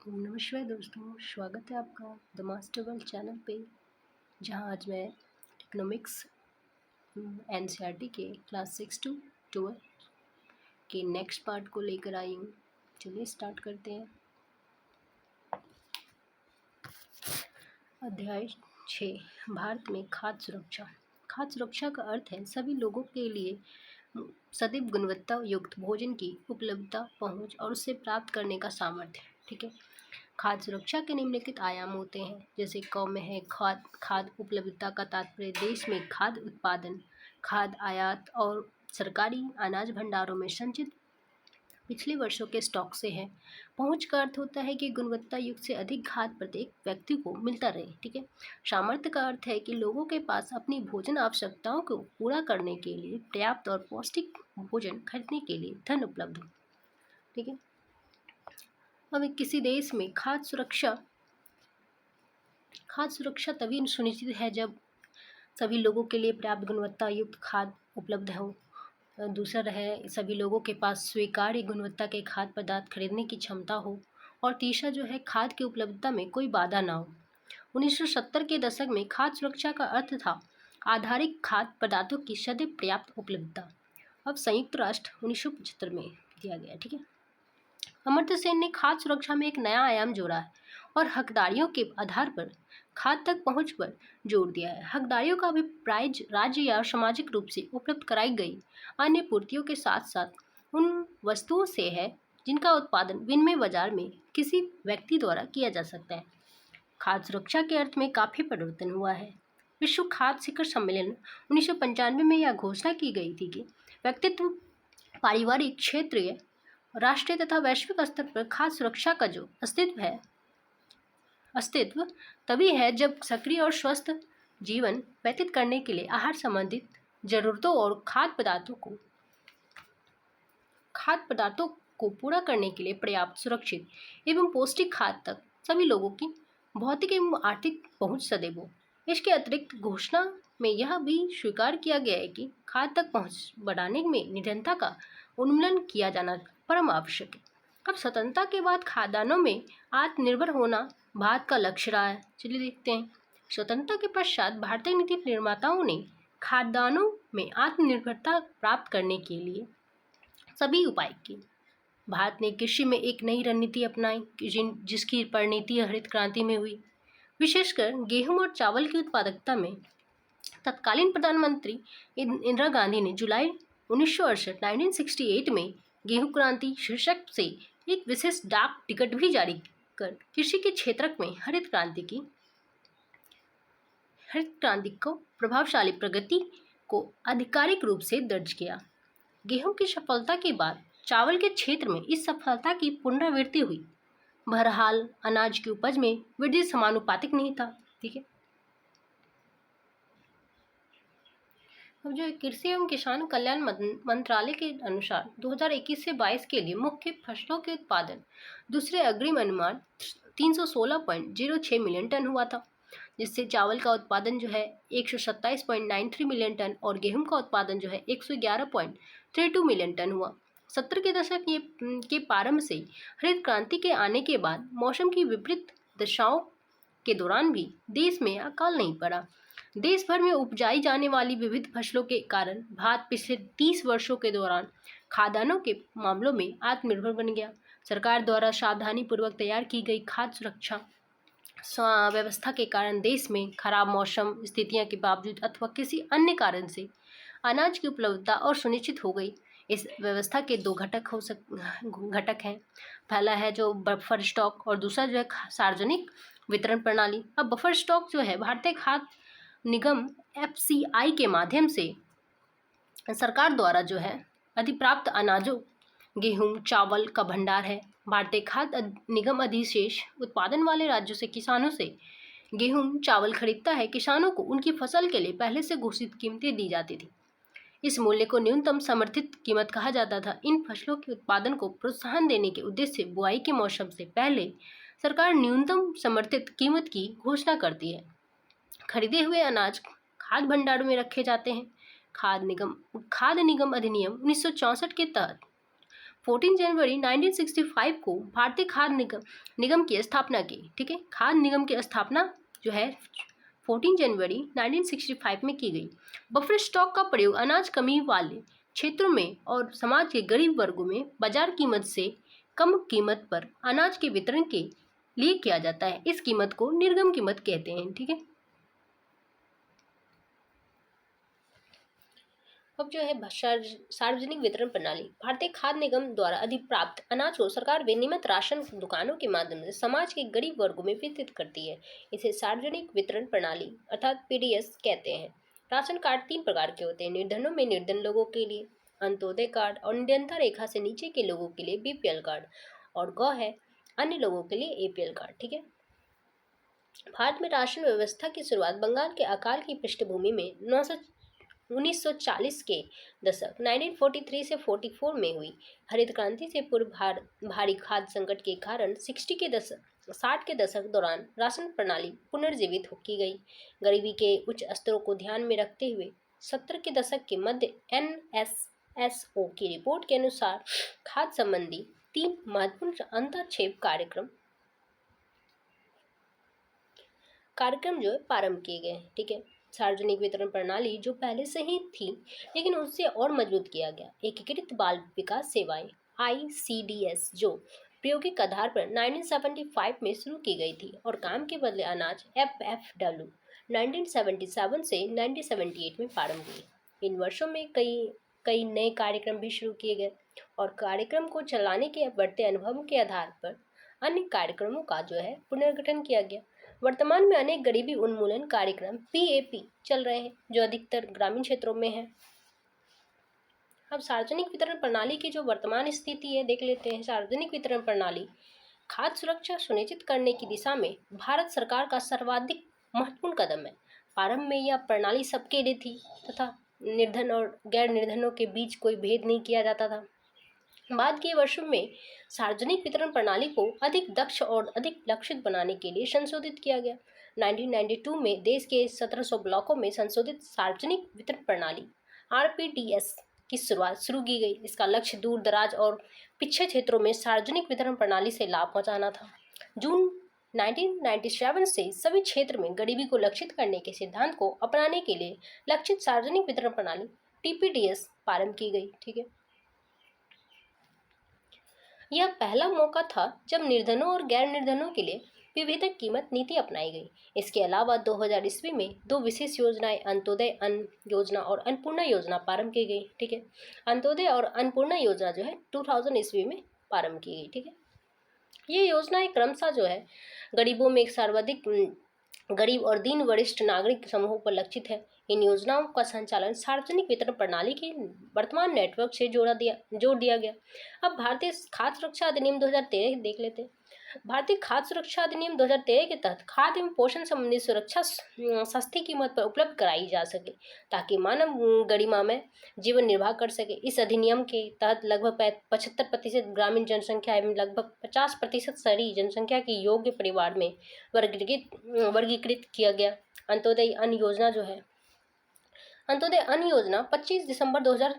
ओम नमः शिवाय दोस्तों, स्वागत है आपका द मास्टर वर्ल्ड चैनल पे। जहां आज मैं इकोनॉमिक्स एनसीईआरटी के क्लास 6 to 12 के नेक्स्ट पार्ट को लेकर आई हूँ। चलिए स्टार्ट करते हैं। अध्याय 6, भारत में खाद्य सुरक्षा। खाद्य सुरक्षा का अर्थ है सभी लोगों के लिए सदैव गुणवत्ता युक्त भोजन की उपलब्धता, पहुँच और उसे प्राप्त करने का सामर्थ्य। ठीक है। खाद्य सुरक्षा के निम्नलिखित आयाम होते हैं, जैसे क में है खाद्य उपलब्धता का तात्पर्य देश में खाद्य उत्पादन, खाद्य आयात और सरकारी अनाज भंडारों में संचित पिछले वर्षों के स्टॉक से है। पहुंच का अर्थ होता है कि गुणवत्ता युक्त से अधिक खाद्य प्रत्येक व्यक्ति को मिलता रहे। ठीक है। सामर्थ्य का अर्थ है कि लोगों के पास अपनी भोजन आवश्यकताओं को पूरा करने के लिए पर्याप्त और पौष्टिक भोजन खरीदने के लिए धन उपलब्ध हो। ठीक है। अब किसी देश में खाद्य सुरक्षा तभी सुनिश्चित है जब सभी लोगों के लिए पर्याप्त गुणवत्ता युक्त खाद्य उपलब्ध हो। दूसरा है सभी लोगों के पास स्वीकार्य गुणवत्ता के खाद्य पदार्थ खरीदने की क्षमता हो। और तीसरा जो है खाद्य की उपलब्धता में कोई बाधा ना हो। 1970 के दशक में खाद्य सुरक्षा का अर्थ था आधारिक खाद्य पदार्थों की सदैव पर्याप्त उपलब्धता। अब संयुक्त राष्ट्र 1975 में दिया गया। ठीक है। अमर्त्य सेन ने खाद्य सुरक्षा में एक नया आयाम जोड़ा है और हकदारियों के आधार पर खाद्य तक पहुंच पर जोर दिया है। हकदारियों का अभिप्राय राज्य या सामाजिक रूप से उपलब्ध कराई गई अन्य पूर्तियों के साथ साथ उन वस्तुओं से है जिनका उत्पादन विनिमय बाजार में किसी व्यक्ति द्वारा किया जा सकता है। खाद्य सुरक्षा के अर्थ में काफ़ी परिवर्तन हुआ है। विश्व खाद्य शिखर सम्मेलन 1995 में यह घोषणा की गई थी कि व्यक्तित्व, पारिवारिक, क्षेत्रीय, राष्ट्रीय तथा वैश्विक स्तर पर खाद्य सुरक्षा का जो अस्तित्व तभी है जब सक्रिय और स्वस्थ जीवन व्यतीत करने के लिए आहार संबंधित जरूरतों और खाद्य पदार्थों को पूरा करने के लिए पर्याप्त, सुरक्षित एवं पौष्टिक खाद्य तक सभी लोगों की भौतिक एवं आर्थिक पहुंच सदैव हो। इसके अतिरिक्त घोषणा में यह भी स्वीकार किया गया है कि खाद्य तक पहुंच बढ़ाने में निरंतरता का उन्मूलन किया जाना परम आवश्यक है। अब स्वतंत्रता के बाद खाद्यान्नों में आत्मनिर्भर होना भारत का लक्ष्य रहा है। चलिए देखते हैं। स्वतंत्रता के पश्चात भारतीय नीति निर्माताओं ने खाद्यान्नों में आत्मनिर्भरता प्राप्त करने के लिए सभी उपाय किए। भारत ने कृषि में एक नई रणनीति अपनाई जिसकी परिणति हरित क्रांति में हुई। विशेषकर गेहूं और चावल की उत्पादकता में तत्कालीन प्रधानमंत्री इंदिरा गांधी ने जुलाई 1968 में गेहूं क्रांति शीर्षक से एक विशेष डाक टिकट भी जारी कर कृषि के क्षेत्र में हरित क्रांति को प्रभावशाली प्रगति को आधिकारिक रूप से दर्ज किया। गेहूं की सफलता के बाद चावल के क्षेत्र में इस सफलता की पुनरावृत्ति हुई। बहरहाल अनाज की उपज में वृद्धि समानुपातिक नहीं था। ठीक है। अब जो कृषि एवं किसान कल्याण मंत्रालय के अनुसार 2021 से 22 के लिए मुख्य फसलों के उत्पादन दूसरे अग्रिम अनुमान 316.06 मिलियन टन हुआ था, जिससे चावल का उत्पादन जो है 127.93 मिलियन टन और गेहूं का उत्पादन जो है 111.32 मिलियन टन हुआ। 70 के दशक के प्रारंभ से हरित क्रांति के आने के बाद मौसम की विपरीत दशाओं के दौरान भी देश में अकाल नहीं पड़ा। देश भर में उपजाई जाने वाली विविध फसलों के कारण भारत पिछले 30 वर्षों के दौरान खाद्यान्नों के मामलों में आत्मनिर्भर बन गया। सरकार द्वारा सावधानीपूर्वक तैयार की गई खाद्य सुरक्षा व्यवस्था के कारण देश में खराब मौसम स्थितियों के बावजूद अथवा किसी अन्य कारण से अनाज की उपलब्धता और सुनिश्चित हो गई। इस व्यवस्था के दो घटक हैं। पहला है जो बफर स्टॉक और दूसरा जो है सार्वजनिक वितरण प्रणाली। अब बफर स्टॉक जो है भारतीय खाद्य निगम FCI के माध्यम से सरकार द्वारा जो है अधिप्राप्त अनाजों, गेहूं, चावल का भंडार है। भारतीय खाद्य निगम अधिशेष उत्पादन वाले राज्यों से किसानों से गेहूं, चावल खरीदता है। किसानों को उनकी फसल के लिए पहले से घोषित कीमतें दी जाती थी। इस मूल्य को न्यूनतम समर्थित कीमत कहा जाता था। इन फसलों के उत्पादन को प्रोत्साहन देने के उद्देश्य से बुआई के मौसम से पहले सरकार न्यूनतम समर्थित कीमत की घोषणा करती है। खरीदे हुए अनाज खाद्य भंडारों में रखे जाते हैं। खाद्य निगम अधिनियम 1964 के तहत 14 जनवरी 1965 को भारतीय खाद्य निगम की स्थापना की। ठीक है, खाद्य निगम की स्थापना जो है 14 जनवरी 1965 में की गई। बफर स्टॉक का प्रयोग अनाज कमी वाले क्षेत्रों में और समाज के गरीब वर्गों में बाजार कीमत से कम कीमत पर अनाज के वितरण के लिए किया जाता है। इस कीमत को निर्गम कीमत कहते हैं। ठीक है, अब जो है सार्वजनिक वितरण प्रणाली। भारतीय खाद्य निगम द्वारा अधिप्राप्त अनाज को सरकार विनियमित राशन दुकानों के माध्यम से समाज के गरीब वर्गों में वितरित करती है। इसे सार्वजनिक वितरण प्रणाली अर्थात पीडीएस कहते हैं। राशन कार्ड 3 प्रकार के होते हैं। निर्धनों में निर्धन लोगों के लिए अंत्योदय कार्ड और निर्धनता रेखा से नीचे के लोगों के लिए बीपीएल कार्ड और ग है अन्य लोगों के लिए एपीएल कार्ड। ठीक है, भारत में राशन व्यवस्था की शुरुआत बंगाल के अकाल की पृष्ठभूमि में 1940 के दशक 1943 से 44 में हुई। हरित क्रांति से पूर्व भारी खाद्य संकट के कारण 60 के दशक दौरान राशन प्रणाली पुनर्जीवित की गई। गरीबी के उच्च स्तरों को ध्यान में रखते हुए 70 के दशक के मध्य एनएसएसओ की रिपोर्ट के अनुसार खाद्य संबंधी 3 महत्वपूर्ण अंतक्षेप कार्यक्रम जो है प्रारंभ किए गए। ठीक है, सार्वजनिक वितरण प्रणाली जो पहले से ही थी लेकिन उससे और मजबूत किया गया। एकीकृत बाल विकास सेवाएं ICDS जो प्रायोगिक आधार पर 1975 में शुरू की गई थी और काम के बदले अनाज FFW 1977 से 1978 में प्रारंभ हुई। इन वर्षों में कई नए कार्यक्रम भी शुरू किए गए और कार्यक्रम को चलाने के बढ़ते अनुभवों के आधार पर अन्य कार्यक्रमों का जो है पुनर्गठन किया गया। वर्तमान में अनेक गरीबी उन्मूलन कार्यक्रम PAP चल रहे हैं जो अधिकतर ग्रामीण क्षेत्रों में है। अब सार्वजनिक वितरण प्रणाली की जो वर्तमान स्थिति है देख लेते हैं। सार्वजनिक वितरण प्रणाली खाद्य सुरक्षा सुनिश्चित करने की दिशा में भारत सरकार का सर्वाधिक महत्वपूर्ण कदम है। प्रारंभ में यह प्रणाली सबके लिए थी तथा निर्धन और गैर निर्धनों के बीच कोई भेद नहीं किया जाता था। बाद के वर्षों में सार्वजनिक वितरण प्रणाली को अधिक दक्ष और अधिक लक्षित बनाने के लिए संशोधित किया गया। 1992 में देश के 1700 ब्लॉकों में संशोधित सार्वजनिक वितरण प्रणाली RPDS की शुरुआत शुरू की गई। इसका लक्ष्य दूर दराज और पिछड़े क्षेत्रों में सार्वजनिक वितरण प्रणाली से लाभ पहुंचाना था। जून 1997 से सभी क्षेत्र में गरीबी को लक्षित करने के सिद्धांत को अपनाने के लिए लक्षित सार्वजनिक वितरण प्रणाली TPDS प्रारंभ की गई। ठीक है, यह पहला मौका था जब निर्धनों और गैर निर्धनों के लिए विभेदक कीमत नीति अपनाई गई। इसके अलावा 2000 ईस्वी में 2 विशेष योजनाएं अंत्योदय अन्न योजना और अन्नपूर्णा योजना प्रारंभ की गई। ठीक है, अंत्योदय और अन्नपूर्णा योजना जो है 2000 ईस्वी में प्रारंभ की गई। ठीक है, ये योजनाएं क्रमशः जो है गरीबों में एक सर्वाधिक गरीब और दीन वरिष्ठ नागरिक समूहों पर लक्षित है। इन योजनाओं का संचालन सार्वजनिक वितरण प्रणाली के वर्तमान नेटवर्क से जोड़ दिया गया। अब भारतीय खाद्य सुरक्षा अधिनियम 2013 देख लेते हैं। भारतीय खाद्य सुरक्षा अधिनियम 2013 के तहत खाद्य एवं पोषण संबंधी सुरक्षा सस्ती कीमत पर उपलब्ध कराई जा सके ताकि मानव गरिमा में जीवन निर्वाह कर सके। इस अधिनियम के तहत लगभग 75% ग्रामीण जनसंख्या एवं लगभग 50% शहरी जनसंख्या की योग्य परिवार में वर्गीकृत किया गया। अंत्योदय अन्न योजना जो है अंत्योदय अन्न योजना 25 दिसंबर 2000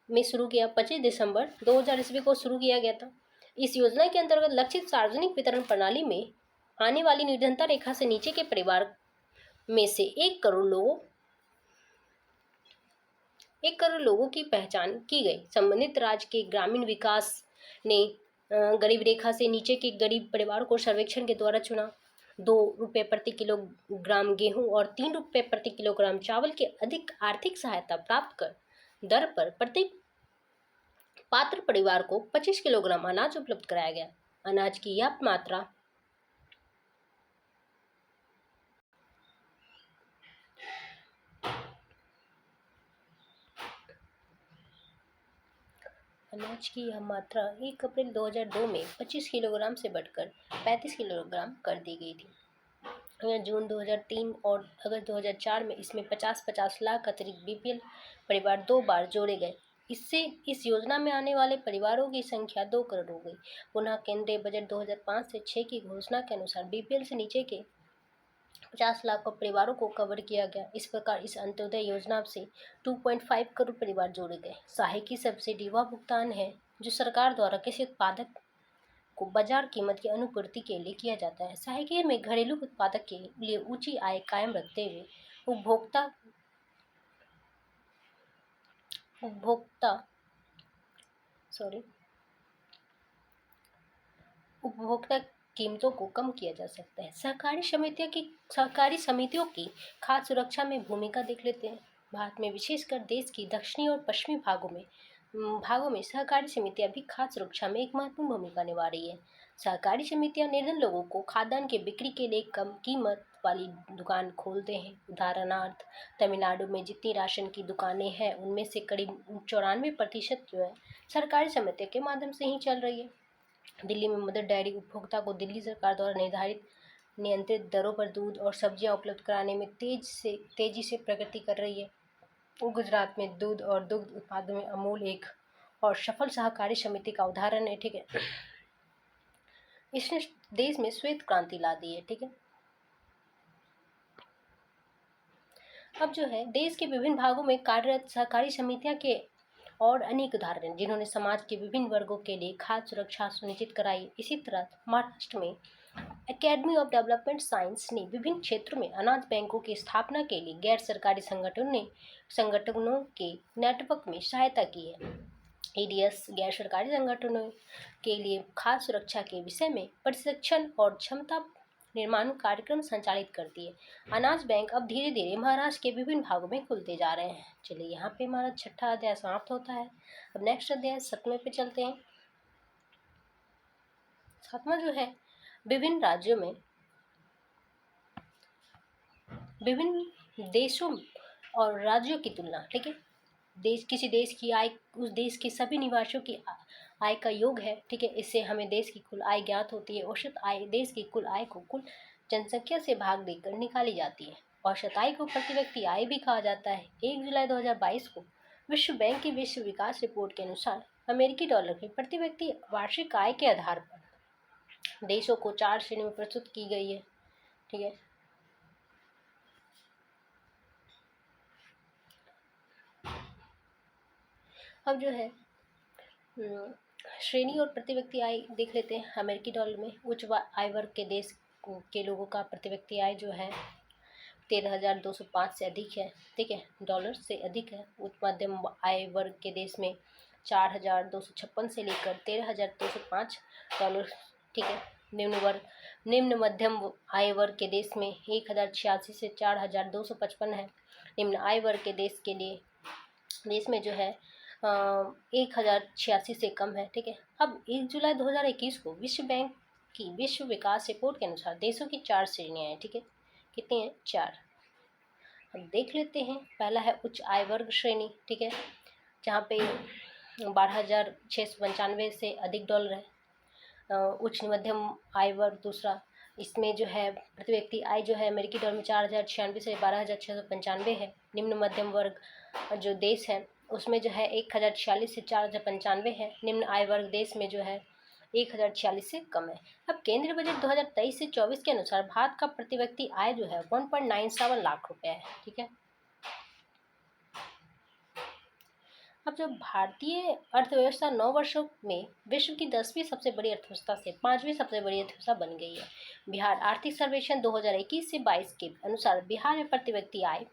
में शुरू किया। 25 दिसंबर 2000 ईस्वी को शुरू किया गया था। इस योजना के अंतर्गत लक्षित सार्वजनिक वितरण प्रणाली में आने वाली निर्धनता रेखा से नीचे के परिवार में से 1 करोड़ लोगों की पहचान की गई। संबंधित राज्य के ग्रामीण विकास ने गरीब रेखा से नीचे के गरीब परिवार को सर्वेक्षण के द्वारा चुना। 2 रुपये प्रति किलोग्राम गेहूं और 3 रुपये प्रति किलोग्राम चावल की अधिक आर्थिक सहायता प्राप्त कर दर पर प्रत्येक पात्र परिवार को 25 किलोग्राम अनाज उपलब्ध कराया गया। अनाज की यह मात्रा अनाज की यह मात्रा 1 अप्रैल 2002 में 25 किलोग्राम से बढ़कर 35 किलोग्राम कर दी गई थी। जून 2003 और अगस्त 2004 में इसमें 50-50 लाख अतिरिक्त बीपीएल परिवार 2 बार जोड़े गए। इससे इस योजना में आने वाले परिवारों की संख्या 2 करोड़ हो गई। पुनः केंद्रीय बजट 2005 से 6 की घोषणा के अनुसार बीपीएल से नीचे के 50 लाख परिवारों को कवर किया गया। इस प्रकार इस अंत्योदय योजना से 2.5 करोड़ परिवार जोड़े गए। सहायकी सब्सिडी वह भुगतान है जो सरकार द्वारा किसी उत्पादक को बाजार कीमत की अनुपूर्ति के लिए किया जाता है। सहायक में घरेलू उत्पादक के लिए ऊंची आय कायम रखते हुए उपभोक्ता उपभोक्ता सॉरी उपभोक्ता कीमतों को कम किया जा सकता है। सहकारी समितियों की खाद्य सुरक्षा में भूमिका देख लेते हैं। भारत में विशेषकर देश की दक्षिणी और पश्चिमी भागों में सहकारी समितियां भी खाद्य सुरक्षा में एक महत्वपूर्ण भूमिका निभा रही है। सहकारी समितियां निर्धन लोगों को खाद्यान्न की बिक्री के लिए कम कीमत वाली दुकान खोलते हैं। उदाहरणार्थ तमिलनाडु में जितनी राशन की दुकानें हैं उनमें से करीब 94% जो है सरकारी समितियों के माध्यम से ही चल रही है। दिल्ली में मदर डेयरी उपभोक्ता को दिल्ली सरकार द्वारा निर्धारित नियंत्रित दरों पर दूध और सब्जियां उपलब्ध कराने में तेजी से प्रगति कर रही है। गुजरात में दूध और दुग्ध उत्पादों में अमूल एक और सफल सहकारी समिति का उदाहरण है। ठीक है, इसने देश में श्वेत क्रांति ला दी है। ठीक है, अब जो है देश के विभिन्न भागों में कार्यरत सहकारी समितियां के और अनेक उदाहरण हैं जिन्होंने समाज के विभिन्न वर्गों के लिए खाद्य सुरक्षा सुनिश्चित कराई। इसी तरह महाराष्ट्र में एकेडमी ऑफ डेवलपमेंट साइंस ने विभिन्न क्षेत्रों में अनाज बैंकों की स्थापना के लिए गैर सरकारी संगठनों के नेटवर्क में सहायता की है। EDS गैर सरकारी संगठनों के लिए खाद्य सुरक्षा के विषय में प्रशिक्षण और क्षमता निर्माण कार्यक्रम संचालित करती है। अनाज बैंक अब धीरे धीरे महाराष्ट्र के विभिन्न भागों में खुलते जा रहे हैं। चलिए, यहाँ पे हमारा 6ठा अध्याय समाप्त होता है। अब नेक्स्ट अध्याय 7वें पे चलते हैं। 7वां जो है विभिन्न राज्यों में विभिन्न देशों और राज्यों की तुलना। ठीक है, किसी देश की आय उस देश के सभी निवासियों की आय का योग है। ठीक है, इससे हमें देश की कुल आय ज्ञात होती है। औसत आय देश की कुल आय को कुल जनसंख्या से भाग देकर निकाली जाती है। औसत आय को प्रति व्यक्ति आय भी कहा जाता है। 1 जुलाई 2022 को विश्व बैंक की विश्व विकास रिपोर्ट के अनुसार अमेरिकी डॉलर की प्रति व्यक्ति वार्षिक आय के आधार पर देशों को 4 श्रेणी में प्रस्तुत की गई है। ठीक है, अब जो है श्रेणी और प्रति व्यक्ति आय देख लेते हैं। अमेरिकी डॉलर में उच्च आय वर्ग के देश के लोगों का प्रति व्यक्ति आय जो है 13,205 से अधिक है। ठीक है, डॉलर से अधिक है। उच्च मध्यम आय वर्ग के देश में 4,256 से लेकर 13,205 डॉलर। ठीक है, निम्न मध्यम आय वर्ग के देश में 1,086 से 4,255 है। निम्न आय वर्ग के देश में जो है 1,086 से कम है। ठीक है, अब 1 जुलाई 2021 को विश्व बैंक की विश्व विकास रिपोर्ट के अनुसार देशों की 4 श्रेणियां हैं। ठीक है, कितनी हैं? 4। अब देख लेते हैं। पहला है उच्च आय वर्ग श्रेणी। ठीक है, जहाँ पे 12,695 से अधिक डॉलर है। उच्च मध्यम आय वर्ग दूसरा, इसमें जो है प्रति व्यक्ति आय जो है अमेरिकी डॉलर में 4,096 से 12,695 है। निम्न मध्यम वर्ग जो देश है उसमें जो है 1,046 से 4,095 है। निम्न आय वर्ग देश में जो है 1,046 से कम है। अब केंद्रीय बजट 2023 से 24 के अनुसार भारत का प्रति व्यक्ति आय जो है 1.97 लाख रुपए है। ठीक है, अब जब भारतीय अर्थव्यवस्था 9 वर्षों में विश्व की 10वीं सबसे बड़ी अर्थव्यवस्था से 5वीं सबसे बड़ी अर्थव्यवस्था बन गई है। बिहार आर्थिक सर्वेक्षण 2021 से 22 के अनुसार बिहार में प्रति व्यक्ति आय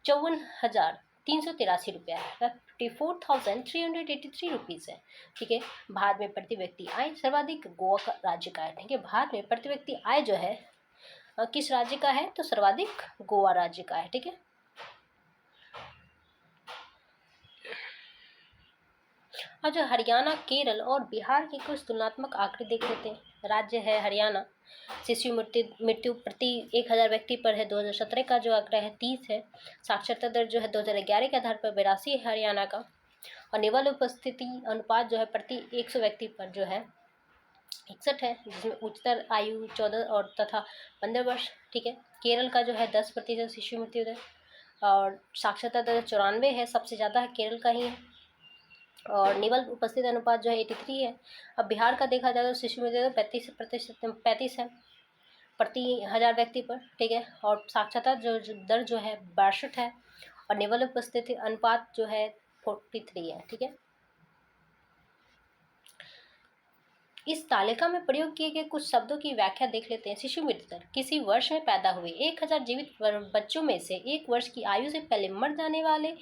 54,383 रुपया है, 54,383 रुपीज़ है। ठीक है, भारत में प्रति व्यक्ति आय सर्वाधिक गोवा का राज्य का है। ठीक है, भारत में प्रति व्यक्ति आय जो है किस राज्य का है? तो सर्वाधिक गोवा राज्य का है। ठीक है, और जो हरियाणा, केरल और बिहार के कुछ तुलनात्मक आंकड़े देख लेते हैं। राज्य है हरियाणा, शिशु मृत्यु प्रति 1,000 व्यक्ति पर है 2017 का जो आंकड़ा है 30 है। साक्षरता दर जो है 2011 के आधार पर 82 है हरियाणा का। और निवल उपस्थिति अनुपात जो है प्रति 100 व्यक्ति पर जो है 61 है, जिसमें उच्चतर आयु 14 और तथा 15 वर्ष। ठीक है, केरल का जो है 10% शिशु मृत्यु दर और साक्षरता दर 94 है, सबसे ज़्यादा है केरल का ही है। और निवल उपस्थिति अनुपात जो है 83 है। अब बिहार का देखा जाए तो शिशु मृत्यु दर 35 है प्रति 1,000 व्यक्ति पर। ठीक है, और साक्षरता दर जो है 62 है और निवल उपस्थिति अनुपात जो है 43 है। ठीक है, इस तालिका में प्रयोग किए गए कुछ शब्दों की व्याख्या देख लेते हैं। शिशु मृत्यु दर, किसी वर्ष में पैदा हुए 1000 जीवित बच्चों में से 1 वर्ष की आयु से पहले मर जाने वाले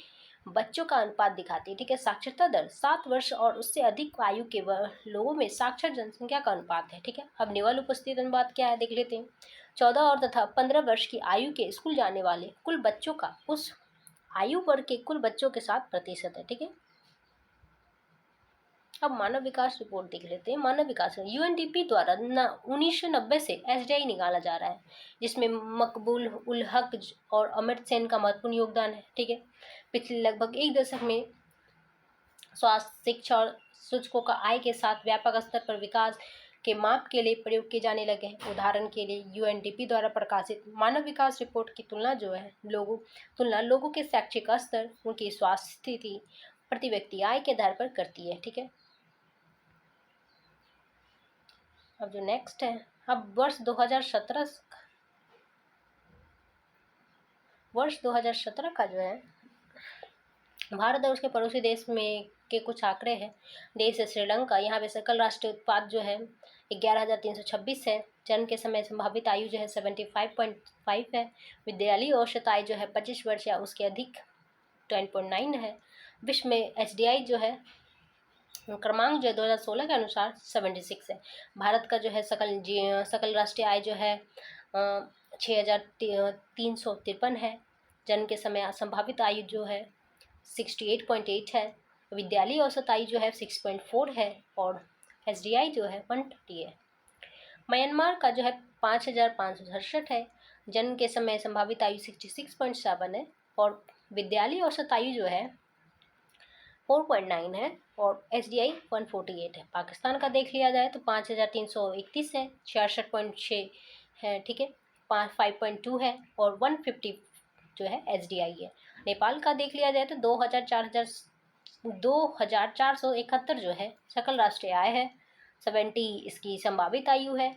बच्चों का अनुपात दिखाती है। ठीक है। साक्षरता दर, 7 वर्ष और उससे अधिक आयु के लोगों में साक्षर जनसंख्या का अनुपात है। ठीक है। अब निवल उपस्थिति अनुपात क्या है देख लेते हैं। 14 और तथा 15 वर्ष की आयु के स्कूल जाने वाले कुल बच्चों का उस आयु वर्ग के कुल बच्चों के साथ प्रतिशत है। ठीक है। अब मानव विकास रिपोर्ट देख लेते हैं। मानव विकास यूएनडीपी द्वारा 1990 से एसडीआई निकाला जा रहा है, जिसमें मकबूल उल हक और अमर्त्य सेन का महत्वपूर्ण योगदान है। ठीक है। पिछले लगभग एक दशक में स्वास्थ्य, शिक्षा और सूचकों का आय के साथ व्यापक स्तर पर विकास के माप के लिए प्रयोग किए जाने लगे हैं। उदाहरण के लिए यूएनडीपी द्वारा प्रकाशित मानव विकास रिपोर्ट की तुलना लोगों के शैक्षिक स्तर, उनकी स्वास्थ्य स्थिति, प्रति व्यक्ति आय के आधार पर करती है। ठीक है। अब जो नेक्स्ट है, अब वर्ष 2017 का जो है भारत और उसके पड़ोसी देश में के कुछ आंकड़े हैं। देश है श्रीलंका, यहाँ पे सकल राष्ट्रीय उत्पाद जो है 11,326 है। जन्म के समय संभावित आयु जो है 75.5 है। विद्यालयी औसत आयु जो है 25 वर्ष या उसके अधिक 10.9 है। विश्व में एचडीआई जो है क्रमांक जो है 2016 के अनुसार 76 है। भारत का जो है सकल राष्ट्रीय आय जो है 6,353 है। जन्म के समय संभावित आयु जो है 68.8 है। विद्यालयी औसत आयु जो है 6.4 है और एसडीआई जो है 130 है। म्यांमार का जो है 5,567 है। जन्म के समय संभावित आयु 66.7 है और विद्यालयी औसत आयु जो है 4.9 है और एसडीआई 148 है। पाकिस्तान का देख लिया जाए तो 5,331 है, 66.6 है। ठीक है। 5.2 है और 150 जो है एसडीआई है। नेपाल का देख लिया जाए तो 2,471 जो है सकल राष्ट्रीय आय है, 70 इसकी संभावित आयु है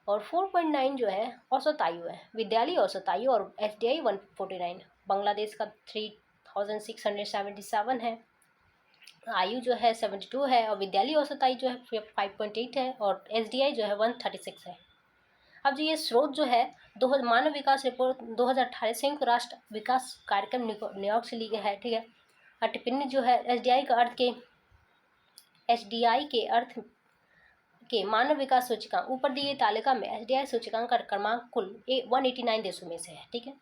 और 4.9 जो है औसत आयु है। विद्यालयी औसत आयु और एसडीआई 149। बांग्लादेश का 3,677 है, आयु जो है 72 है और विद्यालयी औसत आयु जो है 5.8 है और एसडीआई जो है 136 है। अब जो ये स्रोत जो है मानव विकास रिपोर्ट 2018 संयुक्त राष्ट्र विकास कार्यक्रम न्यूयॉर्क से ली गई है। ठीक है। और टिप्पणी जो है एसडीआई के अर्थ के मानव विकास सूचकांक, ऊपर दी गई तालिका में एसडीआई सूचकांक का क्रमांक कुल 189 देशों में से है। ठीक है।